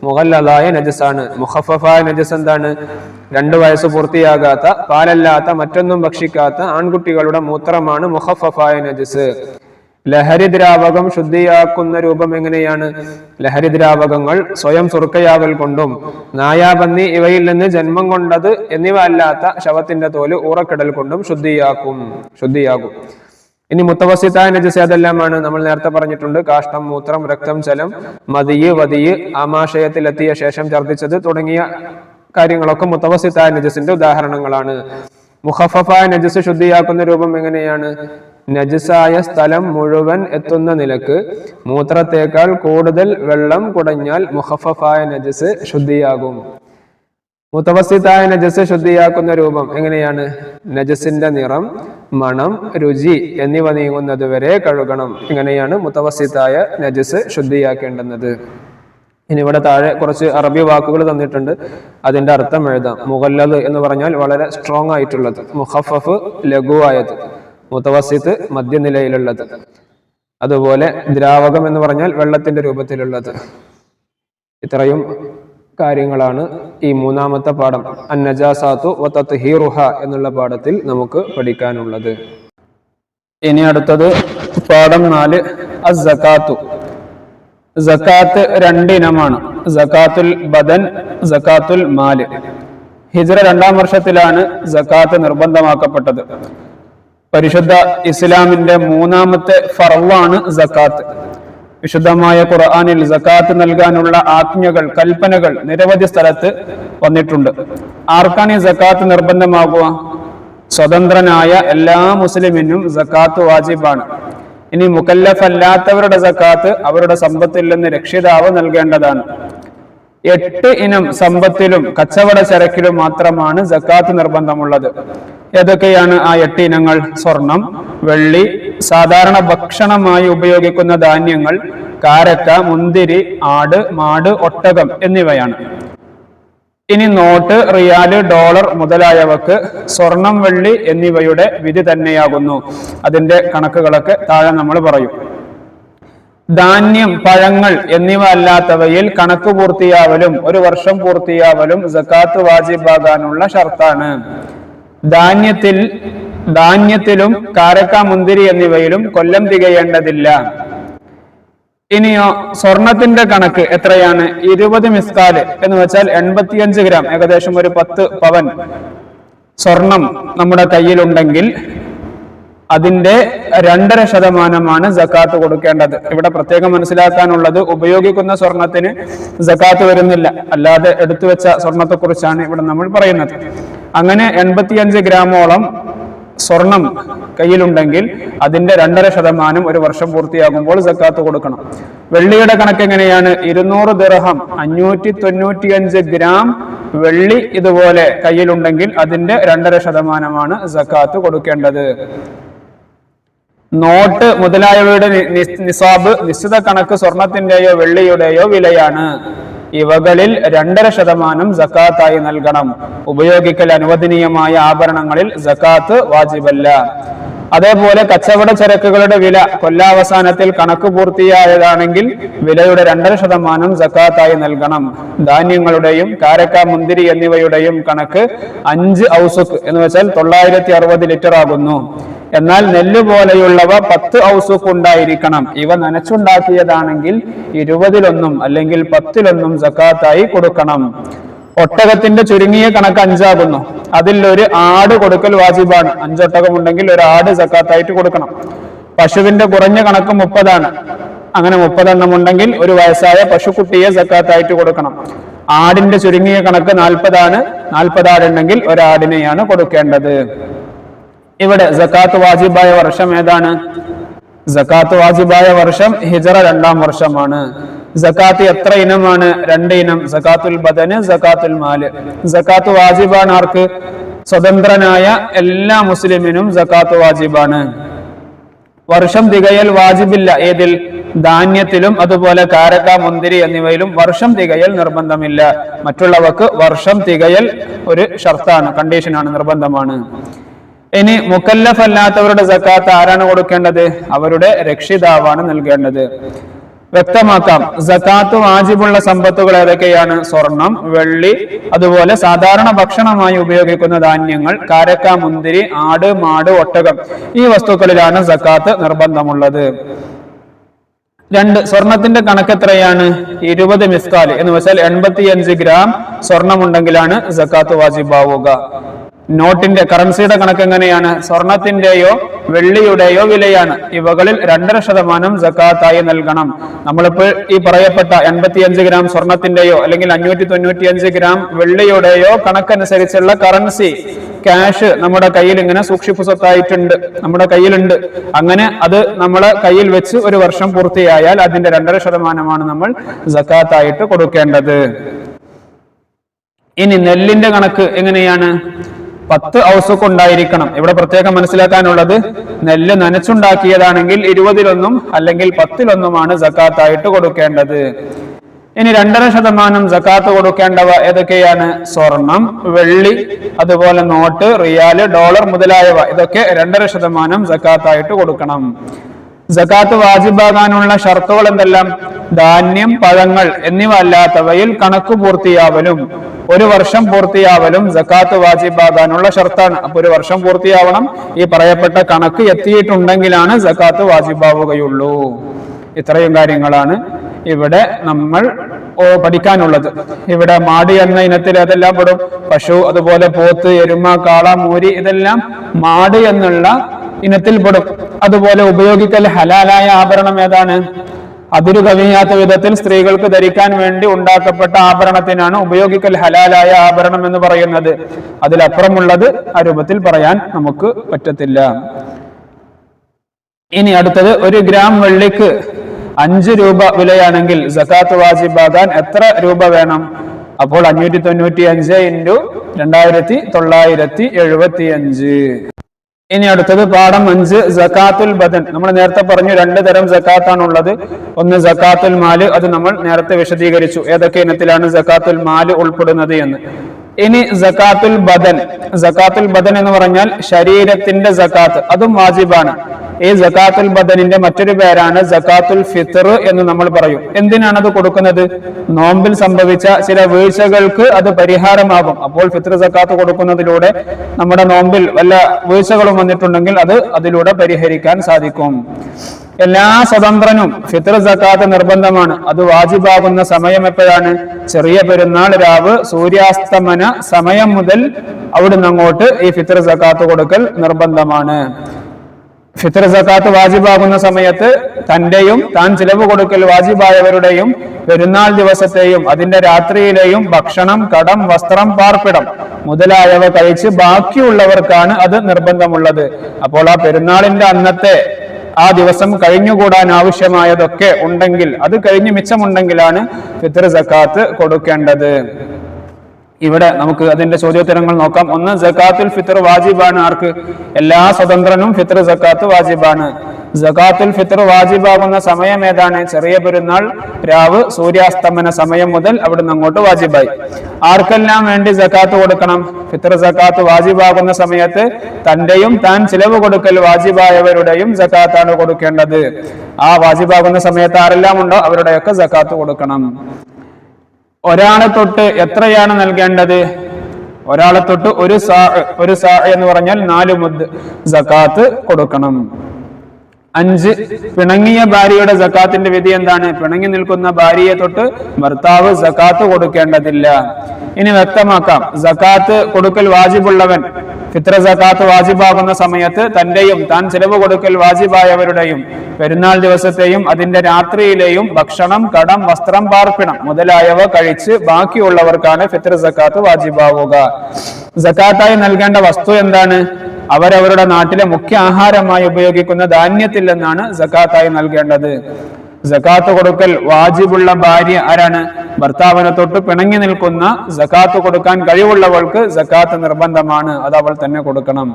മുഗല്ലദായ നജസാണ്. മുഖഫഫായ നജസ് എന്താണ്? 2 വയസ്സ് പൂർത്തിയാകാത്ത, പാലല്ലാത്ത, മറ്റൊന്നും ഭക്ഷിക്കാത്ത ആൺകുട്ടികളുടെ മൂത്രമാണ് മുഖഫഫായ നജസ്. ലഹരി ദ്രാവകം ശുദ്ധിയാക്കുന്ന രൂപം എങ്ങനെയാണ്? ലഹരി ദ്രാവകങ്ങൾ സ്വയം സുർക്കയാവൽ കൊണ്ടും നായ, പന്നി ഇവയിൽ നിന്ന് ജന്മം കൊണ്ടത് എന്നിവ അല്ലാത്ത ശവത്തിന്റെ തോല് ഊറക്കിടൽ കൊണ്ടും ശുദ്ധിയാകും. ഇനി മുത്തവസ്സിത്തായ നജസ് ഏതെല്ലാമാണ്? നമ്മൾ നേരത്തെ പറഞ്ഞിട്ടുണ്ട്. കാഷ്ടം, മൂത്രം, രക്തം, ജലം, മതിയ്, വതിയ്, ആമാശയത്തിലെത്തിയ ശേഷം ഛർദ്ദിച്ചത് തുടങ്ങിയ കാര്യങ്ങളൊക്കെ മുത്തവസ്സിത്തായ നജസിന്റെ ഉദാഹരണങ്ങളാണ്. മുഖഫഫായ നജസ് ശുദ്ധിയാക്കുന്ന രൂപം എങ്ങനെയാണ്? നജസായ സ്ഥലം മുഴുവൻ എത്തുന്ന നിലക്ക് മൂത്രത്തേക്കാൾ കൂടുതൽ വെള്ളം കുടഞ്ഞാൽ മുഖഫഫായ നജസ് ശുദ്ധിയാകും. മുത്തവസ്സിത്തായ നജസ് ശുദ്ധിയാക്കുന്ന രൂപം എങ്ങനെയാണ്? നജസിന്റെ നിറം, മണം, രുചി എന്നിവ നീങ്ങുന്നത് വരെ കഴുകണം. ഇങ്ങനെയാണ് മുത്തവസ്സിത്തായ നജസ് ശുദ്ധിയാക്കേണ്ടുന്നത്. ഇനി ഇവിടെ താഴെ കുറച്ച് അറബി വാക്കുകൾ തന്നിട്ടുണ്ട്. അതിന്റെ അർത്ഥം എഴുതാം. മുഗല്ലദ് എന്ന് പറഞ്ഞാൽ വളരെ സ്ട്രോങ് ആയിട്ടുള്ളത്, മുഖഫഫ് ലഘുവായത്, മുത്തവസ്സിത്ത് മധ്യനിലയിലുള്ളത്, അതുപോലെ ദ്രാവകം എന്ന് പറഞ്ഞാൽ വെള്ളത്തിന്റെ രൂപത്തിലുള്ളത്. ഇത്രയും കാര്യങ്ങളാണ് ഈ മൂന്നാമത്തെ പാഠം അന്നജാസാത്തു വ തത്ഹീറുഹ എന്നുള്ള പാഠത്തിൽ നമുക്ക് പഠിക്കാനുള്ളത്. ഇനി അടുത്തത് പാഠം 4 അസ്സകാത്തു. സകാത്ത് രണ്ടിനമാണ്. സകാത്തുൽ ബദൻ, സകാത്തുൽ മാല്. ഹിജ്റ 2-ാം വർഷത്തിലാണ് സകാത്ത് നിർബന്ധമാക്കപ്പെട്ടത്. പരിശുദ്ധ ഇസ്ലാമിന്റെ 3-ാമത്തെ ഫർളാണ് സകാത്ത്. വിശുദ്ധമായ ഖുർആനിൽ സകാത്ത് നൽകാനുള്ള ആജ്ഞകൾ, കൽപ്പനകൾ നിരവധി സ്ഥലത്ത് വന്നിട്ടുണ്ട്. ആർക്കാണ് ഈ സകാത്ത് നിർബന്ധമാകുക? സ്വതന്ത്രനായ എല്ലാ മുസ്ലിമിനും സകാത്ത് വാജിബാണ്. ഇനി മുകല്ലഫ് അല്ലാത്തവരുടെ സകാത്ത് അവരുടെ സമ്പത്തിൽ നിന്ന് രക്ഷിതാവ് നൽകേണ്ടതാണ്. 8 ഇനം സമ്പത്തിലും കച്ചവട ചരക്കിലും മാത്രമാണ് സകാത്ത് നിർബന്ധമുള്ളത്. ഏതൊക്കെയാണ് ആ 8 ഇനങ്ങൾ? സ്വർണം, വെള്ളി, സാധാരണ ഭക്ഷണമായി ഉപയോഗിക്കുന്ന ധാന്യങ്ങൾ, കാരക്ക, മുന്തിരി, ആട്, മാട്, ഒട്ടകം എന്നിവയാണ്. ഇനി നോട്ട്, റിയാല്, ഡോളർ മുതലായവക്ക് സ്വർണം, വെള്ളി എന്നിവയുടെ വിധി തന്നെയാകുന്നു. അതിന്റെ കണക്കുകളൊക്കെ താഴെ നമ്മൾ പറയും. ധാന്യം, പഴങ്ങൾ എന്നിവ അല്ലാത്തവയിൽ കണക്ക് പൂർത്തിയാവലും 1 വർഷം പൂർത്തിയാവലും സകാത്ത് വാജിബാകാനുള്ള ഷർത്താണ്. ധാന്യത്തിലും കാരക്ക, മുന്തിരി എന്നിവയിലും കൊല്ലം തികയേണ്ടതില്ല. ഇനിയോ സ്വർണത്തിന്റെ കണക്ക് എത്രയാണ്? 20 മിസ്കാല് എന്ന് വെച്ചാൽ 85 ഗ്രാം, ഏകദേശം ഒരു 10 പവൻ സ്വർണം നമ്മുടെ കയ്യിലുണ്ടെങ്കിൽ അതിന്റെ 2.5% സകാത്ത് കൊടുക്കേണ്ടത്. ഇവിടെ പ്രത്യേകം മനസ്സിലാക്കാനുള്ളത്, ഉപയോഗിക്കുന്ന സ്വർണത്തിന് സകാത്ത് വരുന്നില്ല. അല്ലാതെ എടുത്തു വെച്ച സ്വർണത്തെ കുറിച്ചാണ് ഇവിടെ നമ്മൾ പറയുന്നത്. അങ്ങനെ 85 ഗ്രാമോളം സ്വർണം കയ്യിലുണ്ടെങ്കിൽ അതിന്റെ 2.5% 1 വർഷം പൂർത്തിയാകുമ്പോൾ സകാത്ത് കൊടുക്കണം. വെള്ളിയുടെ കണക്ക് എങ്ങനെയാണ്? 200 ദിർഹം, 595 ഗ്രാം വെള്ളി ഇതുപോലെ കയ്യിലുണ്ടെങ്കിൽ അതിന്റെ 2.5% സകാത്ത് കൊടുക്കേണ്ടത്. നോട്ട് മുതലായവയുടെ നിസാബ് നിശ്ചിത കണക്ക് സ്വർണത്തിന്റെയോ വെള്ളിയുടെയോ വിലയാണ്. ഇവകളിൽ 2.5% സകാത്തായി നൽകണം. ഉപയോഗിക്കൽ അനുവദനീയമായ ആഭരണങ്ങളിൽ സകാത്ത് വാജിബല്ല. അതേപോലെ കച്ചവട ചരക്കുകളുടെ വില കൊല്ലാവസാനത്തിൽ കണക്ക് പൂർത്തിയായതാണെങ്കിൽ വിലയുടെ 2.5% സകാത്തായി നൽകണം. ധാന്യങ്ങളുടെയും കാരക്ക, മുന്തിരി എന്നിവയുടെയും കണക്ക് 5 ഔസുക്ക് എന്ന് വെച്ചാൽ 960 ലിറ്റർ ആകുന്നു. എന്നാൽ നെല്ല് പോലെയുള്ളവ 10 ഔസുക്ക് ഉണ്ടായിരിക്കണം. ഇവ നനച്ചുണ്ടാക്കിയതാണെങ്കിൽ 20-1 അല്ലെങ്കിൽ 10-1 സകാത്തായി കൊടുക്കണം. ഒട്ടകത്തിന്റെ ചുരുങ്ങിയ കണക്ക് 5 ആകുന്നു. അതിൽ ഒരു ആട് കൊടുക്കൽ വാജിബാണ്. 5 ഒട്ടകം ഉണ്ടെങ്കിൽ ഒരു ആട് സകാത്തായിട്ട് കൊടുക്കണം. പശുവിന്റെ കുറഞ്ഞ കണക്ക് 30 ആണ്. അങ്ങനെ 30 എണ്ണം ഉണ്ടെങ്കിൽ ഒരു വയസ്സായ പശുക്കുട്ടിയെ സകാത്തായിട്ട് കൊടുക്കണം. ആടിന്റെ ചുരുങ്ങിയ കണക്ക് 40 ആണ്. 40 ആടുണ്ടെങ്കിൽ ഒരാടിനെയാണ് കൊടുക്കേണ്ടത്. ഇവിടെ സകാത്ത് വാജിബായ വർഷം ഏതാണ്? സകാത്ത് വാജിബായ വർഷം ഹിജ്റ 2-ാം വർഷമാണ്. സകാത്ത് എത്ര ഇനമാണ്? 2 ഇനം. സകാത്തുൽ ബദന്, സകാത്തുൽ മാല്. സകാത്ത് വാജിബാണ് ആർക്ക്? സ്വതന്ത്രനായ എല്ലാ മുസ്ലിമിനും സകാത്ത് വാജിബാണ്. വർഷം തികയൽ വാജിബില്ല. ഏതിൽ? ധാന്യത്തിലും അതുപോലെ കാരക്ക, മുന്തിരി എന്നിവയിലും വർഷം തികയൽ നിർബന്ധമില്ല. മറ്റുള്ളവർക്ക് വർഷം തികയൽ ഒരു ഷർത്താണ്, കണ്ടീഷനാണ്, നിർബന്ധമാണ്. ഇനി മുകല്ലഫ് അല്ലാത്തവരുടെ സകാത്ത് ആരാണ് കൊടുക്കേണ്ടത്? അവരുടെ രക്ഷിതാവാണ് നൽകേണ്ടത്. വ്യക്തമാക്കാം. സകാത്ത് വാജിബുള്ള സമ്പത്തുകൾ ഏതൊക്കെയാണ്? സ്വർണം, വെള്ളി, അതുപോലെ സാധാരണ ഭക്ഷണമായി ഉപയോഗിക്കുന്ന ധാന്യങ്ങൾ, കാരക്ക, മുന്തിരി, ആട്, മാട്, ഒട്ടകം. ഈ വസ്തുക്കളിലാണ് സകാത്ത് നിർബന്ധമുള്ളത്. 2 സ്വർണത്തിന്റെ കണക്ക് എത്രയാണ്? 20 മിസ്കാൽ എന്ന് വെച്ചാൽ 85 ഗ്രാം സ്വർണമുണ്ടെങ്കിലാണ് സകാത്ത് വാജിബാവുക. നോട്ടിന്റെ കറൻസിയുടെ കണക്ക് എങ്ങനെയാണ്? സ്വർണത്തിന്റെയോ വെള്ളിയുടെയോ വിലയാണ്. ഇവകളിൽ 2.5% സക്കാത്തായി നൽകണം. നമ്മളിപ്പോൾ ഈ പറയപ്പെട്ട 85 ഗ്രാം സ്വർണത്തിന്റെയോ അല്ലെങ്കിൽ 595 ഗ്രാം വെള്ളിയുടെയോ കണക്കനുസരിച്ചുള്ള കറൻസി ക്യാഷ് നമ്മുടെ കയ്യിൽ ഇങ്ങനെ സൂക്ഷിപ്പ് സ്വത്തായിട്ടുണ്ട്, നമ്മുടെ കയ്യിലുണ്ട്. അങ്ങനെ അത് നമ്മളെ കയ്യിൽ വെച്ച് ഒരു വർഷം പൂർത്തിയായാൽ അതിന്റെ 2.5% നമ്മൾ സക്കാത്തായിട്ട് കൊടുക്കേണ്ടത്. ഇനി നെല്ലിന്റെ കണക്ക് എങ്ങനെയാണ്? 10 ഔസുക്ക് ഉണ്ടായിരിക്കണം. ഇവിടെ പ്രത്യേകം മനസ്സിലാക്കാനുള്ളത്, നെല്ല് നനച്ചുണ്ടാക്കിയതാണെങ്കിൽ 20-1 അല്ലെങ്കിൽ 10-1 സക്കാത്തായിട്ട് കൊടുക്കേണ്ടത്. ഇനി 2.5% സക്കാത്ത് കൊടുക്കേണ്ടവ ഏതൊക്കെയാണ്? സ്വർണം, വെള്ളി, അതുപോലെ നോട്ട്, റിയാല്, ഡോളർ മുതലായവ. ഇതൊക്കെ 2.5% സക്കാത്തായിട്ട് കൊടുക്കണം. സക്കാത്ത് വാജിബാകാനുള്ള ഷർത്തുകൾ എന്തെല്ലാം? ധാന്യം, പഴങ്ങൾ എന്നിവ അല്ലാത്തവയിൽ കണക്ക് പൂർത്തിയാവലും 1 വർഷം പൂർത്തിയാവലും സക്കാത്ത് വാജിബാകാനുള്ള ഷർത്താണ്. അപ്പൊ 1 വർഷം പൂർത്തിയാവണം, ഈ പറയപ്പെട്ട കണക്ക് എത്തിയിട്ടുണ്ടെങ്കിലാണ് സക്കാത്ത് വാജിബാവുകയുള്ളൂ. ഇത്രയും കാര്യങ്ങളാണ് ഇവിടെ നമ്മൾ പഠിക്കാനുള്ളത്. ഇവിടെ മാടി എന്ന ഇനത്തിൽ അതെല്ലാം പെടും. പശു, അതുപോലെ പോത്ത്, എരുമ, കാള, മൂരി, ഇതെല്ലാം മാടി എന്നുള്ള ഇനത്തിൽ പെടും. അതുപോലെ ഉപയോഗിക്കൽ ഹലാലായ ആഭരണം ഏതാണ്? അതിരു കവിയാത്ത വിധത്തിൽ സ്ത്രീകൾക്ക് ധരിക്കാൻ വേണ്ടി ഉണ്ടാക്കപ്പെട്ട ആഭരണത്തിനാണ് ഉപയോഗിക്കൽ ഹലാലായ ആഭരണം എന്ന് പറയുന്നത്. അതിലപ്പുറമുള്ളത് ആ രൂപത്തിൽ പറയാൻ നമുക്ക് പറ്റത്തില്ല. ഇനി അടുത്തത്, 1 ഗ്രാം വെള്ളിക്ക് 5 രൂപ വിലയാണെങ്കിൽ സക്കാത്ത് വാജിബാകാൻ എത്ര രൂപ വേണം? അപ്പോൾ 595 × 2975. ഇനി അടുത്തത് പാഠം 5, സക്കാത്തുൽ ബദൻ. നമ്മൾ നേരത്തെ പറഞ്ഞു 2 തരം സക്കാത്താണുള്ളത്. ഒന്ന് സക്കാത്തുൽ മാല്, അത് നമ്മൾ നേരത്തെ വിശദീകരിച്ചു ഏതൊക്കെ ഇനത്തിലാണ് സക്കാത്തുൽ മാല് ഉൾപ്പെടുന്നത് എന്ന്. ഇനി സക്കാത്തുൽ ബദൻ. സക്കാത്തുൽ ബദൻ എന്ന് പറഞ്ഞാൽ ശരീരത്തിന്റെ സക്കാത്ത്, അതും വാജിബാണ്. ഈ സക്കാത്തുൽ ബദനിന്റെ മറ്റൊരു പേരാണ് സക്കാത്തുൽ ഫിത്ർ എന്ന് നമ്മൾ പറയും. എന്തിനാണ് അത് കൊടുക്കുന്നത്? നോമ്പിൽ സംഭവിച്ച ചില വീഴ്ചകൾക്ക് അത് പരിഹാരമാകും. അപ്പോൾ ഫിത്ർ സക്കാത്ത് കൊടുക്കുന്നതിലൂടെ നമ്മുടെ നോമ്പിൽ വല്ല വീഴ്ചകളും വന്നിട്ടുണ്ടെങ്കിൽ അത് അതിലൂടെ പരിഹരിക്കാൻ സാധിക്കും. എല്ലാ സ്വതന്ത്രനും ഫിത്ർ സക്കാത്ത് നിർബന്ധമാണ്. അത് വാജിബാകുന്ന സമയം എപ്പോഴാണ്? ചെറിയ പെരുന്നാൾ രാവ് സൂര്യാസ്തമന സമയം മുതൽ അവിടുന്ന് അങ്ങോട്ട് ഈ ഫിത്ർ സക്കാത്ത് കൊടുക്കൽ നിർബന്ധമാണ്. ഫിത്ർ സക്കാത്ത് വാജിബാകുന്ന സമയത്ത് തന്റെയും താൻ ചിലവ് കൊടുക്കൽ വാജിബായവരുടെയും പെരുന്നാൾ ദിവസത്തെയും അതിന്റെ രാത്രിയിലെയും ഭക്ഷണം, കടം, വസ്ത്രം, പാർപ്പിടം മുതലായവ കഴിച്ച് ബാക്കിയുള്ളവർക്കാണ് അത് നിർബന്ധമുള്ളത്. അപ്പോൾ ആ പെരുന്നാളിന്റെ അന്നത്തെ ആ ദിവസം കഴിഞ്ഞുകൂടാൻ ആവശ്യമായതൊക്കെ ഉണ്ടെങ്കിൽ, അത് കഴിഞ്ഞ് മിച്ചമുണ്ടെങ്കിലാണ് ഫിത്ർ സക്കാത്ത് കൊടുക്കേണ്ടത്. ഇവിടെ നമുക്ക് അതിന്റെ ചോദ്യോത്തരങ്ങൾ നോക്കാം. ഒന്ന്, സക്കാത്തുൽ ഫിത്ർ വാജിബാണ് ആർക്ക്? എല്ലാ സ്വതന്ത്രനും ഫിത്ർ സക്കാത്ത് വാജിബാണ്. സക്കാത്തുൽ ഫിത്ർ വാജിബാകുന്ന സമയം ഏതാണ്? ചെറിയ പെരുന്നാൾ രാവ് സൂര്യാസ്തമന സമയം മുതൽ അവിടുന്ന് അങ്ങോട്ട് വാജിബായി. ആർക്കെല്ലാം വേണ്ടി സക്കാത്ത് കൊടുക്കണം? ഫിത്ർ സക്കാത്ത് വാജിബാകുന്ന സമയത്ത് തന്റെയും താൻ ചിലവ് കൊടുക്കൽ വാജിബായവരുടെയും സക്കാത്താണ് കൊടുക്കേണ്ടത്. ആ വാജിബാകുന്ന സമയത്ത് ആരെല്ലാം ഉണ്ടോ അവരുടെയൊക്കെ സക്കാത്ത് കൊടുക്കണം. ഒരാളെ തൊട്ട് എത്രയാണ് നൽകേണ്ടത്? ഒരാളെ തൊട്ട് ഒരു സാ എന്ന് പറഞ്ഞാൽ 4 മുദ് സക്കാത്ത് കൊടുക്കണം. 5, പിണങ്ങിയ ഭാര്യയുടെ സക്കാത്തിന്റെ വിധി എന്താണ്? പിണങ്ങി നിൽക്കുന്ന ഭാര്യയെ തൊട്ട് ഭർത്താവ് സക്കാത്ത് കൊടുക്കേണ്ടതില്ല. ഇനി വ്യക്തമാക്കാം. സക്കാത്ത് കൊടുക്കൽ വാജിബുള്ളവൻ ഫിത്ർ സക്കാത്ത് വാജിബാകുന്ന സമയത്ത് തന്റെയും താൻ ചിലവ് കൊടുക്കൽ വാജിബായവരുടെയും പെരുന്നാൾ ദിവസത്തെയും അതിന്റെ രാത്രിയിലെയും ഭക്ഷണം, കടം, വസ്ത്രം, പാർപ്പിടം മുതലായവ കഴിച്ച് ബാക്കിയുള്ളവർക്കാണ് ഫിത്ർ സക്കാത്ത് വാജിബാവുക. സക്കാത്തായി നൽകേണ്ട വസ്തു എന്താണ്? അവരവരുടെ നാട്ടിലെ മുഖ്യ ആഹാരമായി ഉപയോഗിക്കുന്ന ധാന്യത്തിൽ നിന്നാണ് സക്കാത്തായി നൽകേണ്ടത്. സക്കാത്ത് കൊടുക്കൽ വാജിബുള്ള ഭാര്യ ആരാണ്? ഭർത്താവിനെ തൊട്ട് പിണങ്ങി നിൽക്കുന്ന സക്കാത്ത് കൊടുക്കാൻ കഴിവുള്ളവൾക്ക് സക്കാത്ത് നിർബന്ധമാണ്, അത് അവൾ തന്നെ കൊടുക്കണം.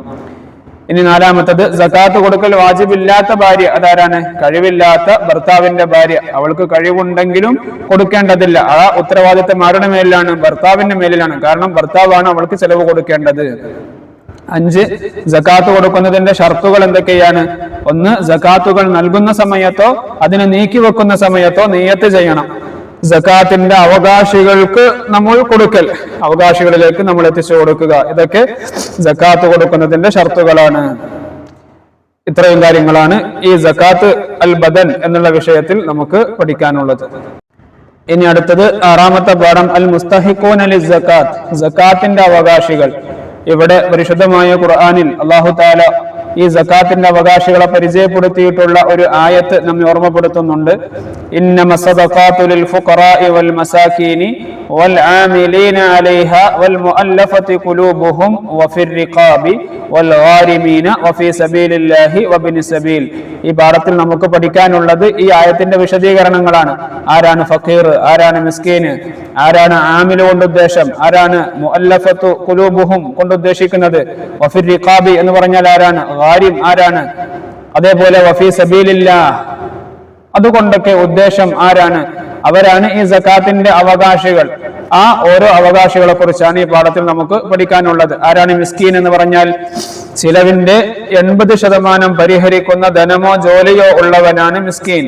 ഇനി 4-മത്തത്, സക്കാത്ത് കൊടുക്കൽ വാജിബില്ലാത്ത ഭാര്യ അതാരാണ്? കഴിവില്ലാത്ത ഭർത്താവിന്റെ ഭാര്യ. അവൾക്ക് കഴിവുണ്ടെങ്കിലും കൊടുക്കേണ്ടതില്ല. ആ ഉത്തരവാദിത്തം ആരുടെ മേലിലാണ്? ഭർത്താവിന്റെ മേലിലാണ്. കാരണം ഭർത്താവാണ് അവൾക്ക് ചെലവ് കൊടുക്കേണ്ടത്. 5, സക്കാത്ത് കൊടുക്കുന്നതിന്റെ ഷർത്തുകൾ എന്തൊക്കെയാണ്? ഒന്ന്, സക്കാത്തുകൾ നൽകുന്ന സമയത്തോ അതിനെ നീക്കി വെക്കുന്ന സമയത്തോ നിയ്യത്ത് ചെയ്യണം. സക്കാത്തിന്റെ അവകാശികൾക്ക് നമ്മൾ കൊടുക്കൽ, അവകാശികളിലേക്ക് നമ്മൾ എത്തിച്ചു കൊടുക്കുക, ഇതൊക്കെ സക്കാത്ത് കൊടുക്കുന്നതിന്റെ ഷർത്തുകളാണ്. ഇത്രയും കാര്യങ്ങളാണ് ഈ സക്കാത്ത് അൽ ബദൻ എന്നുള്ള വിഷയത്തിൽ നമുക്ക് പഠിക്കാനുള്ളത്. ഇനി അടുത്തത് 6-മത്തെ പാഠം, അൽ മുസ്തഹിഖൂന ലിസ്സക്കാത്ത്, സക്കാത്തിന്റെ അവകാശികൾ. ഇവിടെ പരിശുദ്ധമായ ഖുർആനിൽ അല്ലാഹു തആല ഈ സകാത്തിന്റെ അവകാശികളെ പരിചയപ്പെടുത്തിയിട്ടുള്ള ഒരു ആയത്ത് നമ്മെ ഓർമ്മപ്പെടുത്തുന്നുണ്ട്. ഇന്നമ സദഖാതു ലിൽ ഫുഖറാഇ വൽ മസാകീനി വൽ ആമിലീന അലൈഹാ വൽ മുഅല്ലഫതി ഖുലൂബുഹും വഫിർ റിഖാബി വൽ ഗാരിമീന വഫീ സബീലില്ലാഹി വബിനി സബീൽ. ഈ പാഠത്തിൽ നമുക്ക് പഠിക്കാനുള്ളത് ഈ ആയത്തിന്റെ വിശദീകരണങ്ങളാണ്. ആരാണ് ഫഖീർ, ആരാണ് മിസ്കീൻ, ആരാണ് ആമിൽ കൊണ്ട് ഉദ്ദേശം, ആരാണ് മുഅല്ലഫത്തു ഖുലൂബുഹും കൊണ്ട് ഉദ്ദേശിക്കുന്നത്, വഫിർ റിഖാബി എന്ന് പറഞ്ഞാൽ ആരാണ്, ഗാരിം ആരാണ്, അതേപോലെ വഫീ സബീലില്ലാഹ് അതുകൊണ്ടൊക്കെ ഉദ്ദേശം ആരാണ്, അവരാണ് ഈ സകാത്തിന്റെ അവകാശികൾ. ആ ഓരോ അവകാശികളെ കുറിച്ചാണ് ഈ പാഠത്തിൽ നമുക്ക് പഠിക്കാനുള്ളത്. ആരാണ് മിസ്കീൻ എന്ന് പറഞ്ഞാൽ ചിലവിന്റെ 80% പരിഹരിക്കുന്ന ധനമോ ജോലിയോ ഉള്ളവനാണ് മിസ്കീൻ.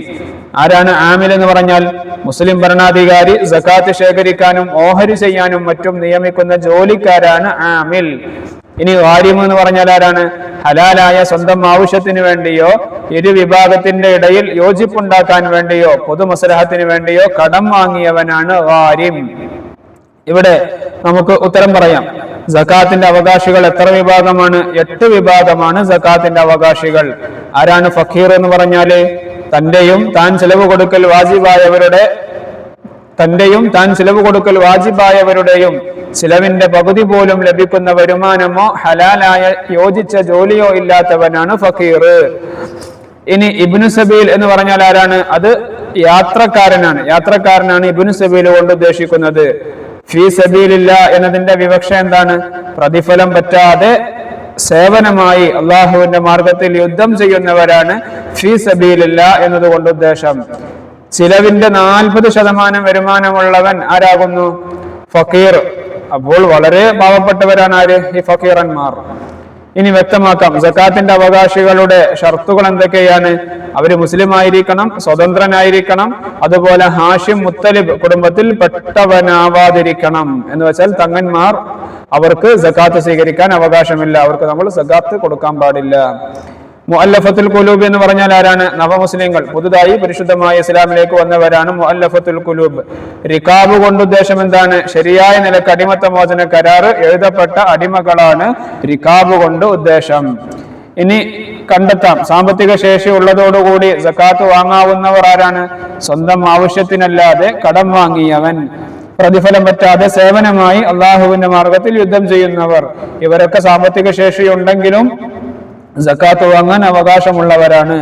ആരാണ് ആമിൽ എന്ന് പറഞ്ഞാൽ മുസ്ലിം ഭരണാധികാരി സകാത്ത് ശേഖരിക്കാനും ഓഹരി ചെയ്യാനും മറ്റും നിയമിക്കുന്ന ജോലിക്കാരാണ് ആമിൽ. ഇനി ഗാരിം എന്ന് പറഞ്ഞാൽ ആരാണ്, ഹലാലായ സ്വന്തം ആവശ്യത്തിന് വേണ്ടിയോ ഇരു വിഭാഗത്തിന്റെ ഇടയിൽ യോജിപ്പുണ്ടാക്കാൻ വേണ്ടിയോ പൊതുമസ്ലഹത്തിന് വേണ്ടിയോ കടം വാങ്ങിയവനാണ് ഗാരിം. ഇവിടെ നമുക്ക് ഉത്തരം പറയാം. സകാത്തിന്റെ അവകാശികൾ എത്ര വിഭാഗമാണ്? 8 വിഭാഗമാണ് സകാത്തിന്റെ അവകാശികൾ. ആരാണ് ഫഖീർ എന്ന് പറഞ്ഞാല് തന്റെയും താൻ ചെലവ് കൊടുക്കൽ വാജിബായവരുടെയും ചിലവിന്റെ പകുതി പോലും ലഭിക്കുന്ന വരുമാനമോ ഹലാലായ യോജിച്ച ജോലിയോ ഇല്ലാത്തവനാണ് ഫഖീർ. ഇനി ഇബ്നു സബീൽ എന്ന് പറഞ്ഞാൽ ആരാണ്? അത് യാത്രക്കാരനാണ് ഇബ്നു സബീൽ കൊണ്ട് ഉദ്ദേശിക്കുന്നത്. ഫീ സബീലില്ലാ എന്നതിന്റെ വിവക്ഷ എന്താണ്? പ്രതിഫലം പറ്റാതെ സേവനമായി അള്ളാഹുവിന്റെ മാർഗത്തിൽ യുദ്ധം ചെയ്യുന്നവരാണ് ഫീ സബീലില്ലാ എന്നതുകൊണ്ട് ഉദ്ദേശം. ചിലവിന്റെ 40% വരുമാനമുള്ളവൻ ആരാകുന്നു? ഫഖീർ. അപ്പോൾ വളരെ പാവപ്പെട്ടവരാണ് ആര്? ഈ ഫഖീറന്മാർ. ഇനി വ്യക്തമാക്കാം, സകാത്തിന്റെ അവകാശികളുടെ ഷർത്തുകൾ എന്തൊക്കെയാണ്? അവര് മുസ്ലിം ആയിരിക്കണം, സ്വതന്ത്രനായിരിക്കണം, അതുപോലെ ഹാഷിം മുത്തലിബ് കുടുംബത്തിൽ പെട്ടവനാവാതിരിക്കണം. എന്ന് വെച്ചാൽ തങ്ങന്മാർ, അവർക്ക് സകാത്ത് സ്വീകരിക്കാൻ അവകാശമില്ല, അവർക്ക് നമ്മൾ സകാത്ത് കൊടുക്കാൻ പാടില്ല. മുഅല്ലഫത്തുൽ ഖുലൂബ് എന്ന് പറഞ്ഞാൽ ആരാണ്? നവമുസ്ലിങ്ങൾ, പുതുതായി പരിശുദ്ധമായ ഇസ്ലാമിലേക്ക് വന്നവരാണ് മുഅല്ലഫത്തുൽ ഖുലൂബ്. റിഖാബ് കൊണ്ട് ഉദ്ദേശം എന്താണ്? ശരിയായ നിലക്ക് അടിമത്ത മോചന കരാറ് എഴുതപ്പെട്ട അടിമകളാണ് റിഖാബ് കൊണ്ട് ഉദ്ദേശം. ഇനി കണ്ടെത്താം, സാമ്പത്തിക ശേഷി ഉള്ളതോടുകൂടി സകാത്ത് വാങ്ങാവുന്നവർ ആരാണ്? സ്വന്തം ആവശ്യത്തിനല്ലാതെ കടം വാങ്ങിയവൻ, പ്രതിഫലം പറ്റാതെ സേവനമായി അള്ളാഹുവിന്റെ മാർഗത്തിൽ യുദ്ധം ചെയ്യുന്നവർ. ഇവരൊക്കെ സാമ്പത്തിക ശേഷിയുണ്ടെങ്കിലും സക്കാത്ത് വാങ്ങാൻ അവകാശമുള്ളവരാണ്.